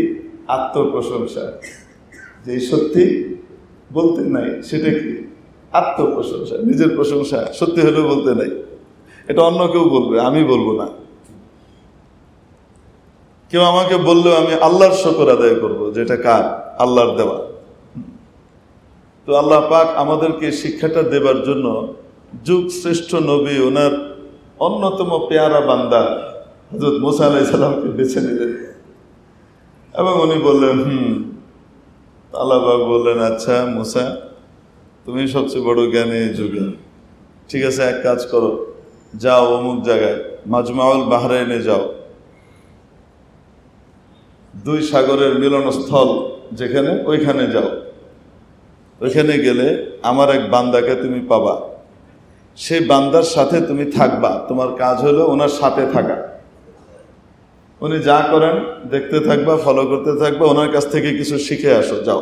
Speaker 1: আত্মপ্রশংসা। যেই সত্যি বলতে নাই সেটা কি? আত্মপ্রশংসা, নিজের প্রশংসা। সত্যি হলেও বলতে নাই, এটা অন্য কেউ বলবে, আমি বলবো না। কেউ আমাকে বললেও আমি আল্লাহর শুকর আদায় করব, যেটা কার? আল্লাহর দেওয়া। তো আল্লাহ পাক আমাদেরকে শিক্ষাটা দেবার জন্য যুগ শ্রেষ্ঠ নবী, ওনার অন্যতম পেয়ারা বান্দা হযরত মুসা আলাইহিস সালামকে বেছে নিলেন, এবং উনি বললেন আল্লাহ পাক বললেন, আচ্ছা মুসা, তুমি সবচেয়ে বড় জ্ঞানী এই যুগে, ঠিক আছে এক কাজ করো, যাও অমুক জায়গায় মাজমাউল বাহরাইনে যাও, ২ সাগরের মিলনস্থল যেখানে, ওইখানে যাও। ওইখানে গেলে আমার এক বান্দাকে তুমি পাবা, সেই বান্দার সাথে তুমি থাকবা, তোমার কাজ হলো ওনার সাথে থাকা। উনি যা করেন দেখতে থাকবা, ফলো করতে থাকবা, ওনার কাছ থেকে কিছু শিখে আসো, যাও।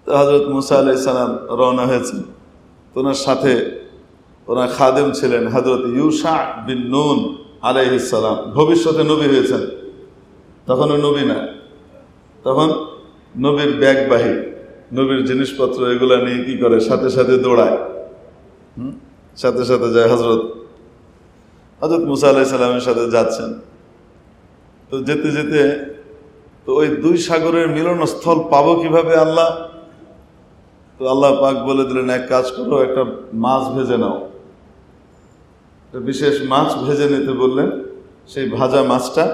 Speaker 1: তো হযরত মুসা আলাইহিস সালাম রওনা হয়েছেন। ওনার সাথে ওনার খাদেম ছিলেন হযরত ইউশা বিন নুন আলাইহিস সালাম। ভবিষ্যতে নবী হয়েছেন, তখনও নবী না, তখন নবীর ব্যাগবাহী, নবীর জিনিসপত্র এগুলা নিয়ে কি করে, সাথে সাথে দৌড়ায়, সাথে সাথে যায়। হযরত মুসা আলাইহিস সালামের সাথে যাচ্ছেন। তো যেতে যেতে তো ওই দুই সাগরের মিলনস্থল পাবো কিভাবে আল্লাহ? তো আল্লাহ পাক বলে দিলেন, এক কাজ করো, একটা মাছ ভেজে নাও। বিশেষ মাছ ভেজে নিতে বললেন। সেই ভাজা মাছটা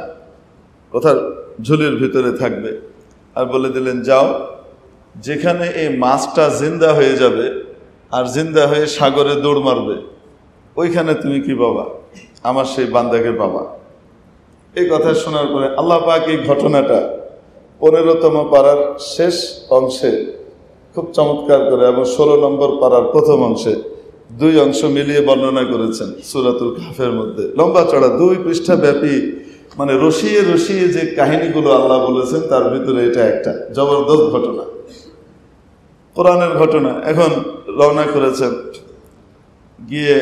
Speaker 1: কোথার ঝুলির ভিতরে থাকবে। আর বলে দিলেন, যাও, যেখানে এই মাছটা জিন্দা হয়ে যাবে আর জিন্দা হয়ে সাগরে দৌড় মারবে, ওইখানে তুমি কি পাবা? আমার সেই বান্দাকে পাবা। এই কথা শোনার পরে আল্লাহ পাক এই ঘটনাটা 15তম পারার শেষ অংশে খুব চমৎকার করে এবং 16 নম্বর পারার প্রথম অংশে 2 অংশ মিলিয়ে বর্ণনা করেছেন সূরাতুল কাহফের মধ্যে। লম্বা চড়া 2 পৃষ্ঠা ব্যাপী, মানে রসিয়ে রসিয়ে যে কাহিনীগুলো আল্লাহ বলেছেন তার ভিতরে এটা একটা জবরদস্ত ঘটনা, কোরআনের ঘটনা। এখন রওনা করেছেন, গিয়ে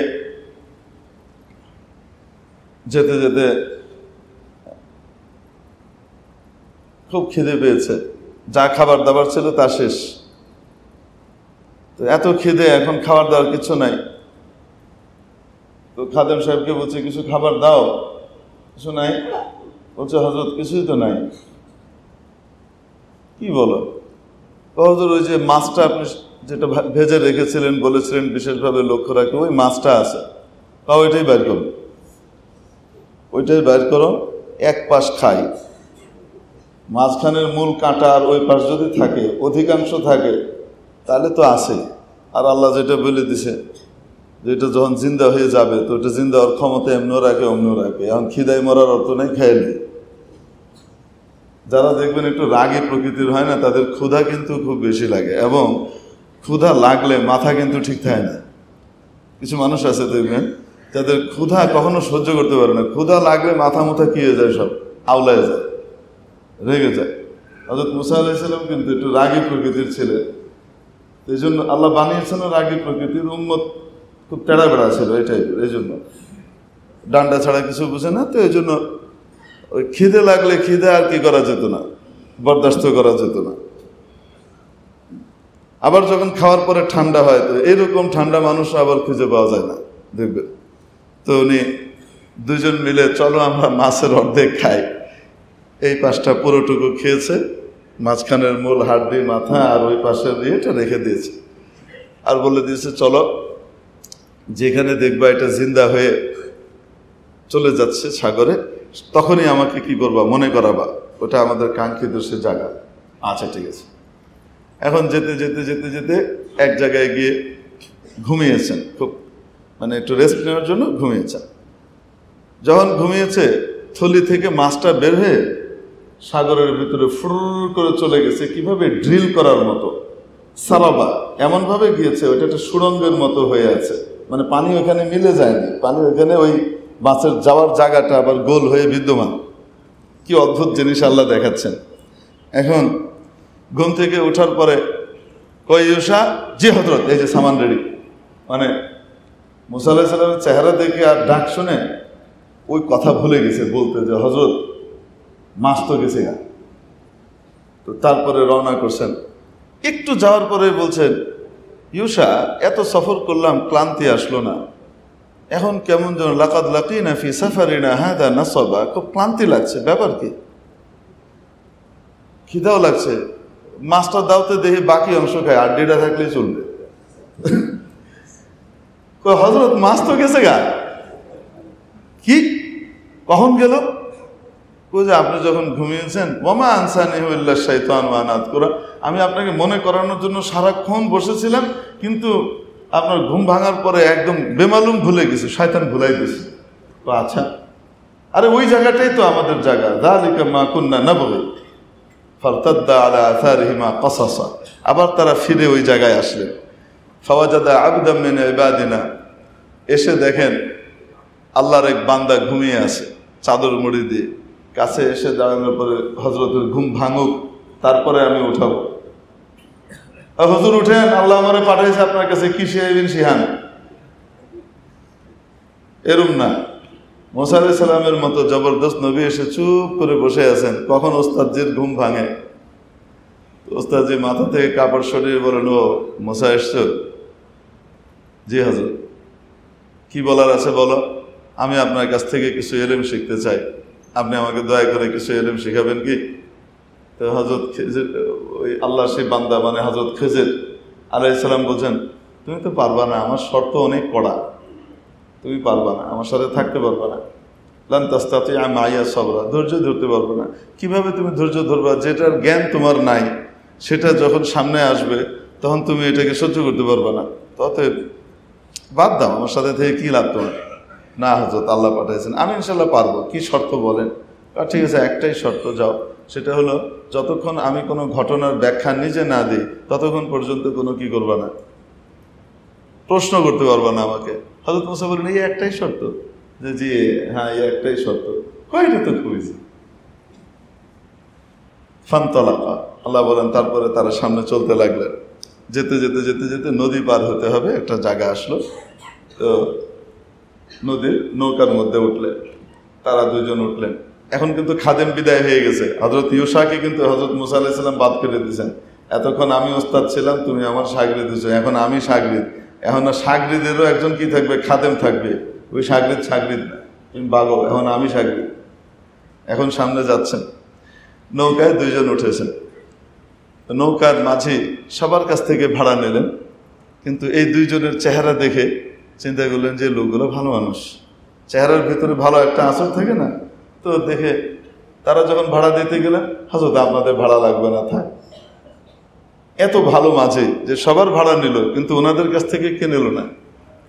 Speaker 1: যেতে যেতে খুব খিদে পেয়েছে, যা খাবার দাবার ছিল তা শেষ। তো এত খিদে, এখন খাবার দাবার কিছু নাই। তো খাদেম সাহেবকে বলছে, কিছু খাবার দাও। কিছু নাই? বলছে, হযরত কিছুই তো নাই। কি বলো? হযরত ওই যে মাছটা আপনি যেটা ভেজে রেখেছিলেন, বলেছিলেন বিশেষভাবে লক্ষ্য রাখতে, ওই মাছটা আছে, তাও ওইটাই বের করো, ওইটাই বের করো, এক পাশ খাই। মাঝখানের মূল কাঁটা আর ওই পাশ যদি থাকে, অধিকাংশ থাকে, তাহলে তো আছে। আর আল্লাহ যেটা বলে দিছে, যেটা যখন জিন্দা হয়ে যাবে, তো ওটা জিন্দা হওয়ার ক্ষমতা এমনিও রাখে, অমনিও রাখে। এখন খিদায় মরার অর্থ নেই, খেয়ে নেই। যারা দেখবেন একটু রাগী প্রকৃতির হয় না, তাদের ক্ষুধা কিন্তু খুব বেশি লাগে, এবং ক্ষুধা লাগলে মাথা কিন্তু ঠিক থাকে না। কিছু মানুষ আছে দেখবেন, যাদের ক্ষুধা কখনো সহ্য করতে পারে না, ক্ষুধা লাগলে মাথা মুথা কি হয়ে যায়, সব আউলায় যায়, রেগে যায়। হযরত মুসা আলাইহিস সালাম কিন্তু একটু রাগী প্রকৃতির ছিলেন। এই জন্য আল্লাহ বানিয়েছেন রাগী প্রকৃতির, উম্মত খুব টেড়া বেড়া ছিল এই টাইপের। এই জন্য ডান্ডা ছাড়া কিছু বুঝে না। তো এই জন্য ওই খিদে লাগলে খিদে আর কি করা যেত না, বরদাস্ত করা যেত না। আবার যখন খাওয়ার পরে ঠান্ডা হয়, তো এরকম ঠান্ডা মানুষ আবার খুঁজে পাওয়া যায় না, দেখবে। তো উনি দুজন মিলে, চলো আমরা মাছের অর্ধেক খাই। এই পাশটা পুরোটুকু খেয়েছে, মাঝখানের মূল হাড্ডি, মাথা, আর ওই পাশের ইয়েটা রেখে দিয়েছে। আর বলে দিয়েছে, চলো, যেখানে দেখবা এটা জিন্দা হয়ে চলে যাচ্ছে সাগরে, তখনই আমাকে কি করবা, মনে করাবা, ওটা আমাদের কাঙ্ক্ষিত সে জায়গা। আচ্ছা, ঠিক আছে। এখন যেতে যেতে যেতে যেতে এক জায়গায় গিয়ে ঘুমিয়েছেন, খুব মানে একটু রেস্ট নেওয়ার জন্য ঘুমিয়েছেন। যখন ঘুমিয়েছে, থলি থেকে মাছটা বের হয়ে সাগরের ভিতরে ফুর করে চলে গেছে, কিভাবে ড্রিল করার মতো, সারাবা এমনভাবে গিয়েছে, ওইটা একটা সুড়ঙ্গের মতো হয়ে আছে। মানে পানি ওখানে মিলে যায়নি, পানি ওখানে ওই মাছের যাওয়ার জায়গাটা আবার গোল হয়ে বিদ্যমান। কি অদ্ভুত জিনিস আল্লাহ দেখাচ্ছেন। এখন ঘুম থেকে ওঠার পরে কই ইউশা, জি হযরত, এই যে সামান রেডি। মানে মুসা আলাইহিস সালামের চেহারা দেখে আর ডাক শুনে ওই কথা ভুলে গেছে বলতে, যে হযরত মাছ তো গেছে না। তো তারপরে রওনা করছেন। একটু যাওয়ার পরে বলছেন, ইউশা, এত সফর করলাম, ক্লান্তি আসলো না? এখন কেমন যেন লাকাদ লাকিনা ফি সাফারিনা হাদা নাসাবা, খুব ক্লান্তি লাগছে, ব্যাপার কি? খিদাও লাগছে। মাছটা দাওতে দেখি বাকি অংশ খায়, আড্ডিটা থাকলেই চলবে। হযরত মাছ তো গেছে গা। কি, কখন গেল? যে আপনি যখন ঘুমিয়েছেন, ওমা আনসানিহু ইল্লা শাইতান ওয়া আনা আযকুরা, আমি আপনাকে মনে করানোর জন্য সারাক্ষণ বসেছিলাম, কিন্তু আপনার ঘুম ভাঙার পরে একদম বেমালুম ভুলে গেছে, শয়তান ভুলাই দিয়েছে। তো আচ্ছা, আরে ওই জায়গাটাই তো আমাদের জায়গা। যালিকা মা কুন্না নাবগি ফারতাদ্দা আলা আথারিহিমা কাসাসা। আবার তারা ফিরে ওই জায়গায় আসলেন। ফাওয়াজাদা আবদাম মিন ইবাদিনা, এসে দেখেন আল্লাহর এক বান্দা ঘুমিয়ে আছে চাদর মুড়ি দিয়ে। কাছে এসে দাঁড়ানোর পরে হযরতের ঘুম ভাঙুক, তারপরে আমি উঠাবো। হুজুর উঠেন, আল্লাহ আমারে পাঠাইছে আপনার কাছে, কি শিখাইবেন শিখান। এরম না, মুসা আলাইহিস সালামের মতো জবরদস্ত নবী এসে চুপ করে বসে আছেন, কখন ওস্তাদজির ঘুম ভাঙে। ওস্তাদজি মাথা থেকে কাপড় সরিয়ে বলেন, ও মুসা এসছো? জি হুজুর। কি বলার আছে বলো, আমি আপনার কাছ থেকে কিছু ইলম শিখতে চাই, আপনি আমাকে দয়া করে কিছু ইলম শিখাবেন কি? তো হযরত খিজির, ওই আল্লাহ সেই বান্দা মানে হযরত খিজির আলাইহিস সালাম বলছেন, তুমি তো পারবা না, আমার শর্ত অনেক কড়া, তুমি পারবা না, আমার সাথে থাকতে পারবা না। লান তাস্তাতিআ মাইয়া সাবরা, ধৈর্য ধরতে পারবে না। কিভাবে তুমি ধৈর্য ধরবা? যেটার জ্ঞান তোমার নাই, সেটা যখন সামনে আসবে তখন তুমি এটাকে সহ্য করতে পারবে না। অতএব বাদ দাও, আমার সাথে থেকে কি লাভ তোমার? না হযরত, আল্লাহ পাঠাইছেন, আমি ইনশাল্লাহ পারবো। কি শর্ত বলেন? ঠিক আছে, একটাই শর্ত, যাও। সেটা হলো, যতক্ষণ আমি কোনো ঘটনার ব্যাখ্যা নিজে না দিই ততক্ষণ পর্যন্ত কোনো কি করবা না, প্রশ্ন করতে পারবা না আমাকে। হযরত মুসা বলেন, এই একটাই শর্ত? যে জি হ্যাঁ, এই একটাই শর্ত। কয়টা তো খুঁজছি। ফানতালাকা, আল্লাহ বলেন, তারপরে তারা সামনে চলতে লাগলেন। যেতে যেতে যেতে যেতে নদী পার হতে হবে, একটা জায়গা আসলো। তো নদীর নৌকার মধ্যে উঠলেন, তারা দুজন উঠলেন। এখন কিন্তু খাদেম বিদায় হয়ে গেছে। হযরত ইউশাকে কিন্তু হযরত মুসা আলাইহিস সালাম বাদ করে দিয়েছেন। এতক্ষণ আমি ওস্তাদ ছিলাম, তুমি আমার শাগরিদ হয়েছো, এখন আমি শাগরিদ। এখন শাগরিদেরও একজন কি থাকবে? খাদেম থাকবে। ওই শাগরিদ না, তুমি বাগো, এখন আমি শাগরিদ। এখন সামনে যাচ্ছেন, নৌকায় দুইজন উঠেছেন। নৌকার মাঝি সবার কাছ থেকে ভাড়া নিলেন, কিন্তু এই দুইজনের চেহারা দেখে চিন্তা করলেন যে লোকগুলো ভালো মানুষ, চেহারার ভিতরে ভালো একটা আঁচড় থাকে না। তো দেখে তারা যখন ভাড়া দিতে গেলেন, হযরত আপনাদের ভাড়া লাগবে না, থাক। এত ভালো মাঝি যে সবার ভাড়া নিল, কিন্তু ওনাদের কাছ থেকে কে নিল না?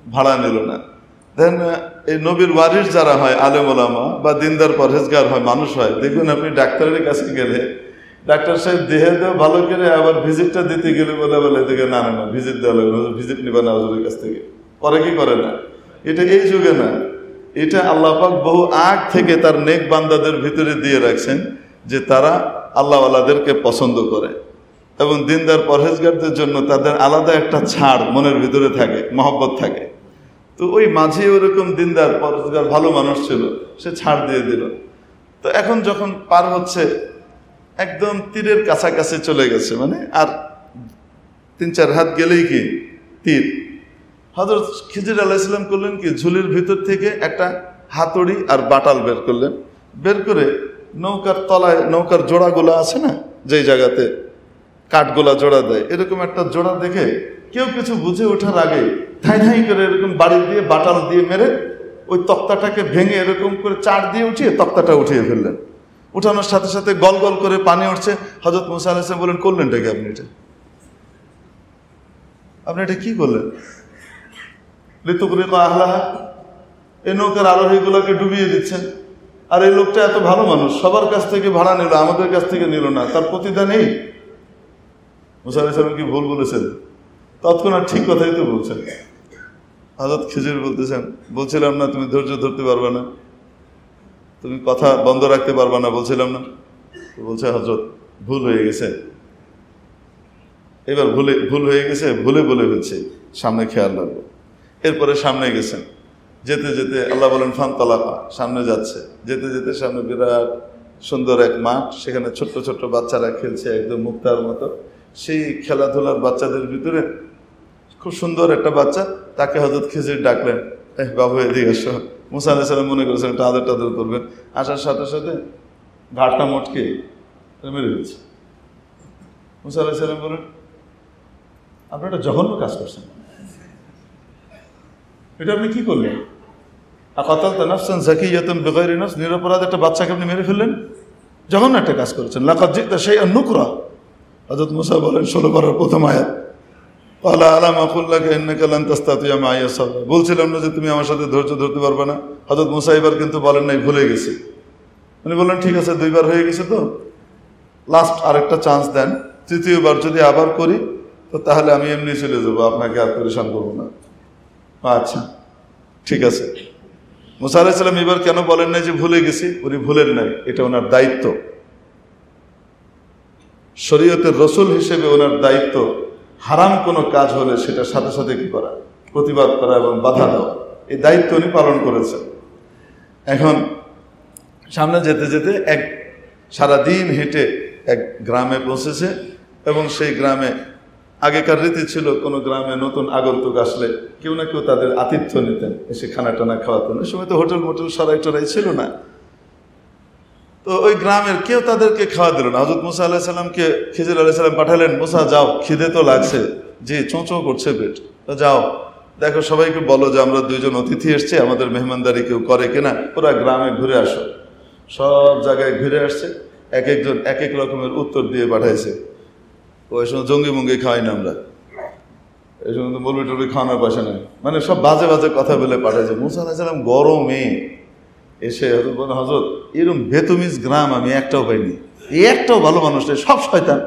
Speaker 1: ভাড়া নিল না। দেন এই নবীর ওয়ারিস যারা হয়, আলেম ওলামা বা দিনদার পরহেজগার হয়, মানুষ হয়, দেখবেন আপনি ডাক্তারের কাছে গেলে ডাক্তার সাহেব দেহে দেহ ভালো করে আবার ভিজিটটা দিতে গেলে বলে থেকে না না না, ভিজিট দেওয়া লাগবে, ভিজিট নিবা না হুজুরের কাছ থেকে। করে কি করে না? এটা এই যুগে না, এটা আল্লাহ পাক বহু আগ থেকে তার নেক বান্দাদের ভিতরে দিয়ে রাখছেন, যে তারা আল্লাহওয়ালাদেরকে পছন্দ করে এবং দিনদার পরহেজগারদের জন্য তাদের আলাদা একটা ছাড় মনের ভিতরে থাকে, মহব্বত থাকে। তো ওই মাঝে ওরকম দিনদার পরহেজগার ভালো মানুষ ছিল, সে ছাড় দিয়ে দিল। তো এখন যখন পার হচ্ছে, একদম তীরের কাছাকাছি চলে গেছে, মানে আর 3-4 হাত গেলেই কি তীর। হযরত খিজির আলাইহিস সালাম করলেন কি, ঝুলির ভিতর থেকে একটা হাতুড়ি আর বাটাল বের করলেন। বের করে নৌকার তলায়, নৌকার জোড়াগুলো আছে না, যেই জায়গাতে কাঠগোলা জোড়া দেয়, এরকম একটা জোড়া দেখে কেউ কিছু বুঝে ওঠার আগে ধাই ধাই করে এরকম বাড়ি দিয়ে বাটাল দিয়ে মেরে ওই তক্তাটাকে ভেঙে এরকম করে চার দিয়ে উঠিয়ে তক্তাটা উঠিয়ে ফেললেন। উঠানোর সাথে সাথে গল গল করে পানি উঠছে। হযরত মুসা আলাইহিস সালাম বলেন, করলেনটা কি আপনি? আপনি এটা কি করলেন? লিতুগরিকা আহলাহা, এই নৌকার আরোহীগুলোকে ডুবিয়ে দিচ্ছেন। আর এই লোকটা এত ভালো মানুষ, সবার কাছ থেকে ভাড়া নিল, আমাদের কাছ থেকে নিল না, তার প্রতিদান নেই। মুসা আলাইহিস সালাম কি ভুল বলেছেন? তৎক্ষণাৎ ঠিক কথাই তো বলছেন। হযরত খিজির বলতেছেন, বলছিলাম না তুমি ধৈর্য ধরতে পারবে না, তুমি কথা বন্ধ রাখতে পারবে না, বলছিলাম না? বলছে, হযরত ভুল হয়ে গেছে, এবার ভুল হয়ে গেছে, ভুলে বলে হচ্ছে, সামনে খেয়াল রাখবো। এরপরে সামনে গেছেন, যেতে যেতে আল্লাহ বলেন ফানতালাকা, সামনে যাচ্ছে, যেতে যেতে সামনে বিরাট সুন্দর এক মাঠ, সেখানে ছোট্ট ছোট্ট বাচ্চারা খেলছে একদম মুক্তার মতো। সেই খেলাধুলার বাচ্চাদের ভিতরে খুব সুন্দর একটা বাচ্চা, তাকে হযরত খিজির ডাকলেন, বাবু এদিকে এসো। মুসা আলাইহিস সালাম মনে করেছেন একটা আদর টাদর করবেন, আসার সাথে সাথে ঘাটটা মটকে মেরে ফেলছে। মুসা আলাইহিস সালাম বলেন, আপনি একটা জঘন্য কাজ করছেন, এটা আপনি কি করলেন? আকাতালতা নাফসান যাকিয়াতান বিগাইরি নাফস, নিরপরাধ একটা বাচ্চাকে আপনি মেরে ফেললেন, জঘন্য একটা কাজ করেছেন। লাকাদ জিতা শাইআন নুকরা। হযরত মুসা বলেন 16 পারার প্রথম আয়াত, ক্বালা আলাম আকুল লাকা ইন্নাকা লান তাস্তাতিয়া মাইয়া সাবরা, বলছিলাম না যে তুমি আমার সাথে ধৈর্য ধরতে পারবে না? হযরত মুসা এবার কিন্তু বলেন নাই ভুলে গেছি, উনি বললেন ঠিক আছে 2 বার হয়ে গেছে তো, লাস্ট আরেকটা চান্স দেন, তৃতীয়বার যদি আবার করি তো তাহলে আমি এমনি চলে যাবো, আপনাকে আর পরেশান করবো না। আচ্ছা ঠিক আছে। মুসা আলাইহিস সালাম এবার কেন বলেন নাই যে ভুলে গেছি? উনি ভুলেন নাই, এটা ওনার দায়িত্ব। শরীয়তের রসুল হিসেবে ওনার দায়িত্ব হারাম কোনো কাজ হলে সেটা সাথে সাথে কি করা, প্রতিবাদ করা এবং বাধা দেওয়া। এই দায়িত্ব উনি পালন করেছেন। এখন সামনে যেতে যেতে সারাদিন হেঁটে এক গ্রামে পৌঁছেছে এবং সেই গ্রামে আগেকার রীতি ছিল, কোনো গ্রামে নতুন আগন্তুক আসলে কেউ না কেউ তাদের আতিথ্য নিতেন, এসে খানা টানা খাওয়াতেন। ওই সময় তো হোটেল মোটেল সরাই টরাই ছিল না। তো ওই গ্রামের কেউ তাদেরকে খাওয়া দিল না। হযরত মুসা আলাইহিস সালামকে খিজির আলাইহিস সালাম পাঠালেন, মুসা যাও, খিদে তো লাগছে, জি চোঁচো করছে পেট, তো যাও দেখো সবাইকে বলো যে আমরা দুইজন অতিথি এসছি, আমাদের মেহমানদারি কেউ করে কিনা, পুরা গ্রামে ঘুরে আসো। সব জায়গায় ঘুরে আসছে, এক একজন এক এক রকমের উত্তর দিয়ে পাঠাইছে। ওই সময় জঙ্গি মঙ্গি খাওয়াই না আমরা, এই সময় তো বলবি টলবি খাওয়ানোর পয়সা নেই, মানে সব বাজে বাজে কথা বলে পাঠাইছে। মুসা আলাইহিস সালাম গরমে এসে হযরত বলেন, হযরত এরকম বেতমিজ গ্রাম আমি একটাও পাইনি, এই একটাও ভালো মানুষ নেই, সব শয়তান,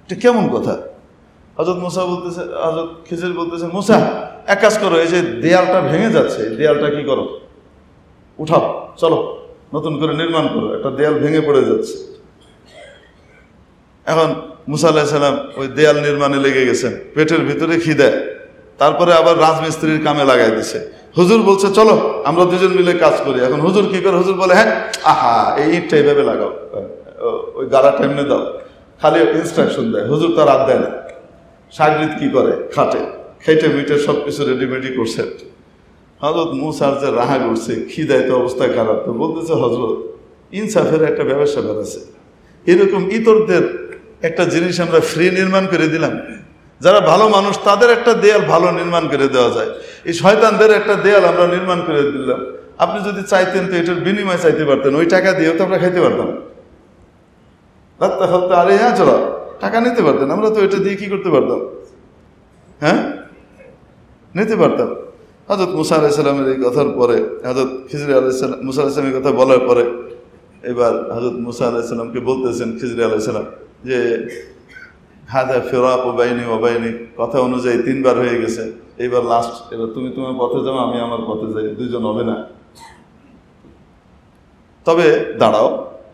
Speaker 1: এটা কেমন কথা? হযরত মুসা বলতেছে, হযরত খিজির বলতেছে, মুসা এক কাজ করো, এই যে দেয়ালটা ভেঙে যাচ্ছে, এই দেয়ালটা কি করো, উঠাও, চলো নতুন করে নির্মাণ করো, একটা দেয়াল ভেঙে পড়ে যাচ্ছে। এখন মুসা আলাইহিস সালাম ওই দেয়াল নির্মাণে লেগে গেছেন, পেটের ভিতরে খিদে, তারপরে আবার রাজমিস্ত্রির কামে লাগাই দিছে। হুজুর বলছে চলো আমরা দুজন মিলে কাজ করি। এখন হুজুর কি করে? হুজুর বলে, হ্যাঁ আহা এই ইটটা এইভাবে লাগাও, ওই গাড়াটা এমনি দাও, খালি ইনস্ট্রাকশন দেয়। হুজুর তার হাত দেয় না। সাগরিদ কি করে? খাটে, খেটে মিটে সবকিছু রেডিমেডি করছে। হযরত মুসার যে রাহা করছে, খিদায় তো অবস্থা খারাপ, তো বলতেছে, হযরত ইনসাফের একটা ব্যবসা আছে, এরকম ইতরদের একটা জিনিস আমরা ফ্রি নির্মাণ করে দিলাম, যারা ভালো মানুষ তাদের একটা দেয়াল ভালো নির্মাণ করে দেওয়া যায়, এই শয়তানদের একটা দেয়াল আমরা নির্মাণ করে দিলাম। আপনি যদি চাইতেন তো এটার বিনিময় চাইতে পারতেন, ওই টাকা দিয়েও তো আমরা খাইতে পারতাম, রাত্তা ফাত্তা আরে হ্যাঁ চলো টাকা নিতে পারতেন, আমরা তো এটা দিয়ে কি করতে পারতাম, হ্যাঁ নিতে পারতাম। হযরত মুসা আলাইহিস সালামের এই কথার পরে, হযরত খিজির আলাইহিস সালাম মুসা আলাইহিস সালামের কথা বলার পরে এবার হযরত মুসা আলাইহিস সালামকে বলতেছেন খিজির আলাইহিস সালাম যে হাদা ফিরাকু বাইনি ওয়া বাইনিক, কথা অনুযায়ী 3 বার হয়ে গেছে, এইবার লাস্ট, এবার তুমি তোমার পথে যাও, আমি আমার পথে যাই, দুইজন হবে না। তবে দাঁড়াও,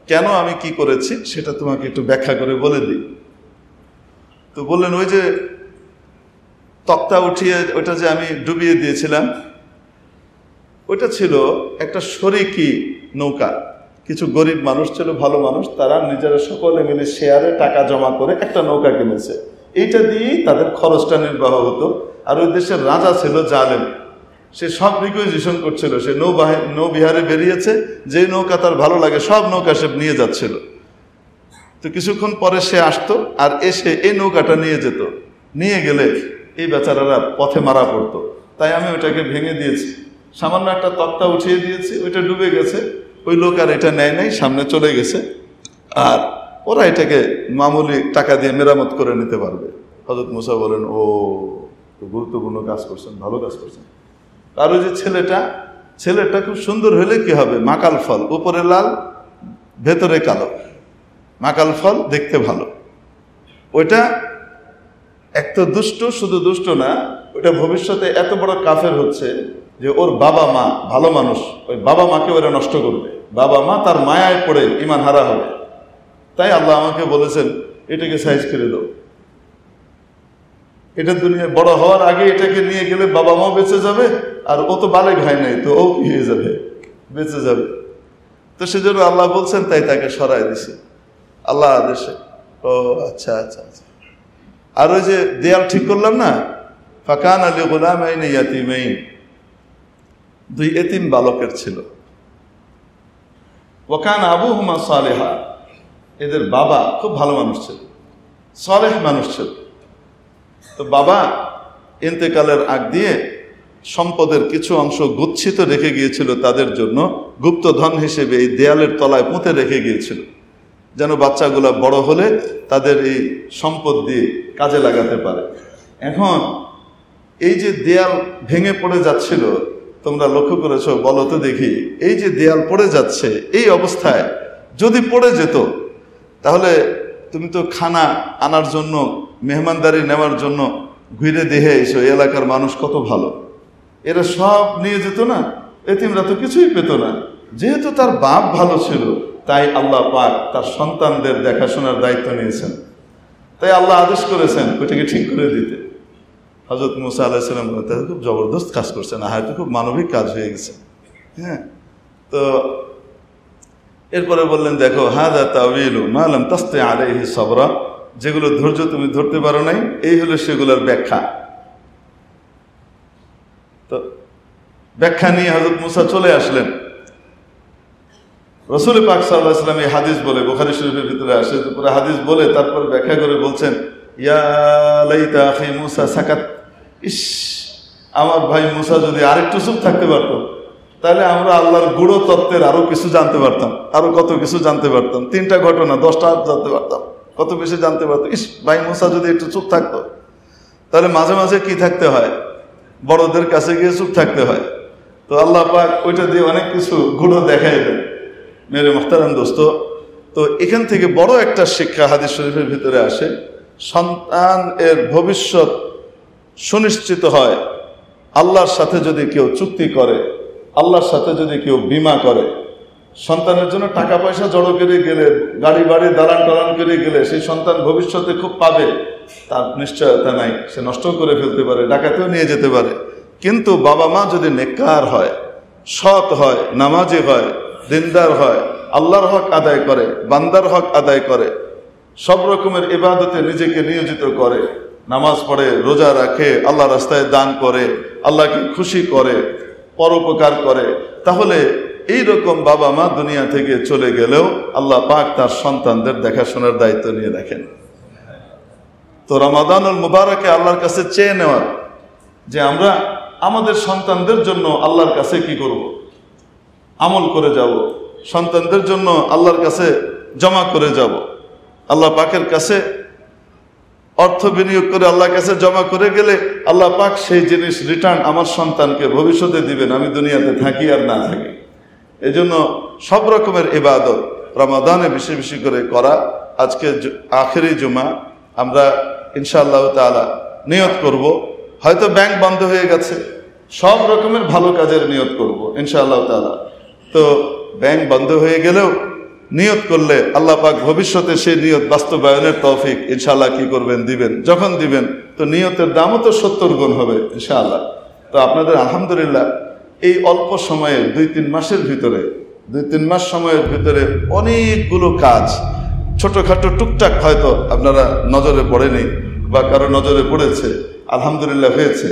Speaker 1: কেন আমি কি করেছি সেটা তোমাকে একটু ব্যাখ্যা করে বলে দিই। তো বললেন, ওই যে তক্তা উঠিয়ে ওইটা যে আমি ডুবিয়ে দিয়েছিলাম, ওইটা ছিল একটা শরিকি নৌকা। কিছু গরিব মানুষ ছিল, ভালো মানুষ, তারা নিজেরা সকলে মিলে শেয়ারে টাকা জমা করে একটা নৌকা কিনেছে, এইটা দিয়েই তাদের খরচটা নির্বাহ হতো। আর ওই দেশের রাজা ছিল জালেম, সে সব রিকুইজিশন করছিল, সে নৌবিহারে বেরিয়েছে, যেই নৌকা তার ভালো লাগে সব নৌকা সে নিয়ে যাচ্ছিল। তো কিছুক্ষণ পরে সে আসতো আর এসে এই নৌকাটা নিয়ে যেত, নিয়ে গেলে এই বেচারারা পথে মারা পড়তো। তাই আমি ওইটাকে ভেঙে দিয়েছি, সামান্য একটা তক্তা উঠিয়ে দিয়েছি, ওইটা ডুবে গেছে, ওই লোক আর এটা নেয় নাই, সামনে চলে গেছে, আর ওরা এটাকে মামুলি টাকা দিয়ে মেরামত করে নিতে পারবে। হযরত মুসা বলেন, ও গুরুত্বপূর্ণ কাজ করছেন, ভালো কাজ করছেন। আর ওই যে ছেলেটা খুব সুন্দর হলে কি হবে, মাকাল ফল, উপরে লাল ভেতরে কালো, মাকাল ফল দেখতে ভালো। ওইটা এক তো দুষ্ট, শুধু দুষ্ট না, ওইটা ভবিষ্যতে এত বড় কাফের হচ্ছে যে ওর বাবা মা ভালো মানুষ, ওই বাবা মাকে ওরা নষ্ট করবে, বাবা মা তার মায়ায় পড়ে ঈমান হারা হবে। তাই আল্লাহ আমাকে বলেছেন এটাকে সাইজ করে দাও, এটা দুনিয়া বড় হওয়ার আগে এটাকে নিয়ে গেলে বাবা মাও বেঁচে যাবে, আর ও তো বালেগ হয় নাই, তো ও কি হয়ে যাবে, বেঁচে যাবে। তো সেজন্য আল্লাহ বলছেন, তাই তাকে সরাই দিছে আল্লাহ আদেশে। ও আচ্ছা আচ্ছা আচ্ছা। আর ওই যে দেয়াল ঠিক করলাম না, ফাকান আলী গুলামাইন ইয়াতীমাইন, 2 এতিম বালকের ছিল। ওয়াকান আবুহুমা সালেহা, এদের বাবা খুব ভালো মানুষ ছিল, সালেহ মানুষ ছিল। তো বাবা ইন্তেকালের আগ দিয়ে সম্পদের কিছু অংশ গুচ্ছিত রেখে গিয়েছিল তাদের জন্য, গুপ্তধন হিসেবে এই দেয়ালের তলায় পুঁতে রেখে গিয়েছিল, যেন বাচ্চাগুলা বড় হলে তাদের এই সম্পদ দিয়ে কাজে লাগাতে পারে। এখন এই যে দেয়াল ভেঙে পড়ে যাচ্ছিল, তোমরা লক্ষ্য করেছো, বলো তো দেখি, এই যে দেয়াল পড়ে যাচ্ছে, এই অবস্থায় যদি পড়ে যেত তাহলে তুমি তো খানা আনার জন্য, মেহমানদারি নেওয়ার জন্য ঘুরে দেখে এসো এই এলাকার মানুষ কত ভালো, এরা সব নিয়ে যেত না, এতিমরা তো কিছুই পেত না। যেহেতু তার বাপ ভালো ছিল, তাই আল্লাহ পাক তার সন্তানদের দেখাশোনার দায়িত্ব নিয়েছেন। তাই আল্লাহ আদেশ করেছেন ওইটাকে ঠিক করে দিতে। হযরত মুসা আলাইহিস সালাম খুব জবরদস্ত কাজ করছেন, হয়তো খুব মানবিক কাজ হয়ে গেছে। হ্যাঁ, তো এরপরে বললেন, দেখো হাযা তাওয়ীলু মা লাম তাসতি আলাইহি সাবরা, যেগুলো ধৈর্য তুমি ধরতে পারো নাই, এই হলো সেগুলোর ব্যাখ্যা। তো ব্যাখ্যা নিয়ে হযরত মুসা চলে আসলেন। রাসূল পাক সাল্লাল্লাহু আলাইহি ওয়াসাল্লাম এই হাদিস বলে, বুখারী শরীফের ভিতরে আসে, পুরো হাদিস বলে তারপর ব্যাখ্যা করে বলছেন, ইয়া লাইতা আখি মুসা সাকাত, ইস, আমার ভাই মুসা যদি আরেকটু চুপ থাকতে পারতো, তাহলে আমরা আল্লাহর গুড়ো তত্ত্বের আরো কিছু জানতে পারতাম, আরো কত কিছু জানতে পারতাম, 3টা ঘটনা 10টা জানতে পারতাম, কত বেশি জানতে পারতাম। ইস, ভাই মুসা যদি একটু চুপ থাকতো। তাহলে মাঝে মাঝে কি থাকতে হয়, বড়দের কাছে গিয়ে চুপ থাকতে হয়। তো আল্লাহ পাক ওইটা দিয়ে অনেক কিছু গুড়ো দেখাই দেন। মেরে মুহতারাম দোস্ত, তো এখান থেকে বড় একটা শিক্ষা হাদিস শরীফের ভিতরে আসে, সন্তান এর ভবিষ্যৎ সুনিশ্চিত হয় আল্লাহর সাথে যদি কেউ চুক্তি করে, আল্লাহর সাথে যদি কেউ বীমা করে। সন্তানের জন্য টাকা পয়সা জড়ো করে গেলে, গাড়ি বাড়ি দালান টালান করে গেলে সেই সন্তান ভবিষ্যতে খুব পাবে, তার নিশ্চয়তা নাই, সে নষ্ট করে ফেলতে পারে, ডাকাতেও নিয়ে যেতে পারে। কিন্তু বাবা মা যদি নেককার হয়, সৎ হয়, নামাজি হয়, দিনদার হয়, আল্লাহর হক আদায় করে, বান্দার হক আদায় করে, সব রকমের ইবাদতে নিজেকে নিয়োজিত করে, নামাজ পড়ে, রোজা রাখে, আল্লাহ রাস্তায় দান করে, আল্লাহকে খুশি করে, পরোপকার করে, তাহলে এই রকম বাবা মা দুনিয়া থেকে চলে গেলেও আল্লাহ পাক তার সন্তানদের দেখাশোনার দায়িত্ব নিয়ে রাখেন। তো রমাদানুল মুবারকে আল্লাহর কাছে চেয়ে নেওয়ার যে আমরা আমাদের সন্তানদের জন্য আল্লাহর কাছে কি করব, আমল করে যাব, সন্তানদের জন্য আল্লাহর কাছে জমা করে যাব, আল্লাহ পাকের কাছে অর্থ বিনিয়োগ করে আল্লাহর কাছে জমা করে গেলে আল্লাহ পাক সেই জিনিস রিটার্ন আমার সন্তানকে ভবিষ্যতে দিবেন, আমি দুনিয়াতে থাকি আর না থাকি। এই জন্য সব রকমের ইবাদত রমাদানে বেশি বেশি করে করা। আজকে আখেরি জুমা, আমরা ইনশাআল্লাহ তাআলা নিয়ত করব, হয়তো ব্যাংক বন্ধ হয়ে গেছে, সব রকমের ভালো কাজের নিয়ত করব ইনশাআল্লাহ তাআলা। তো ব্যাংক বন্ধ হয়ে গেলেও নিয়ত করলে আল্লাহ পাক ভবিষ্যতে সেই নিয়ত বাস্তবায়নের তৌফিক ইনশাআল্লাহ কি করবেন, দিবেন। যখন দিবেন তো নিয়তের দামও তো 70 গুণ হবে ইনশাআল্লাহ। তো আপনাদের আলহামদুলিল্লাহ এই অল্প সময়ের 2-3 মাসের ভিতরে, 2-3 মাস সময়ের ভিতরে অনেকগুলো কাজ, ছোটখাটো টুকটাক হয়তো আপনারা নজরে পড়েনি বা কারো নজরে পড়েছে, আলহামদুলিল্লাহ হয়েছে।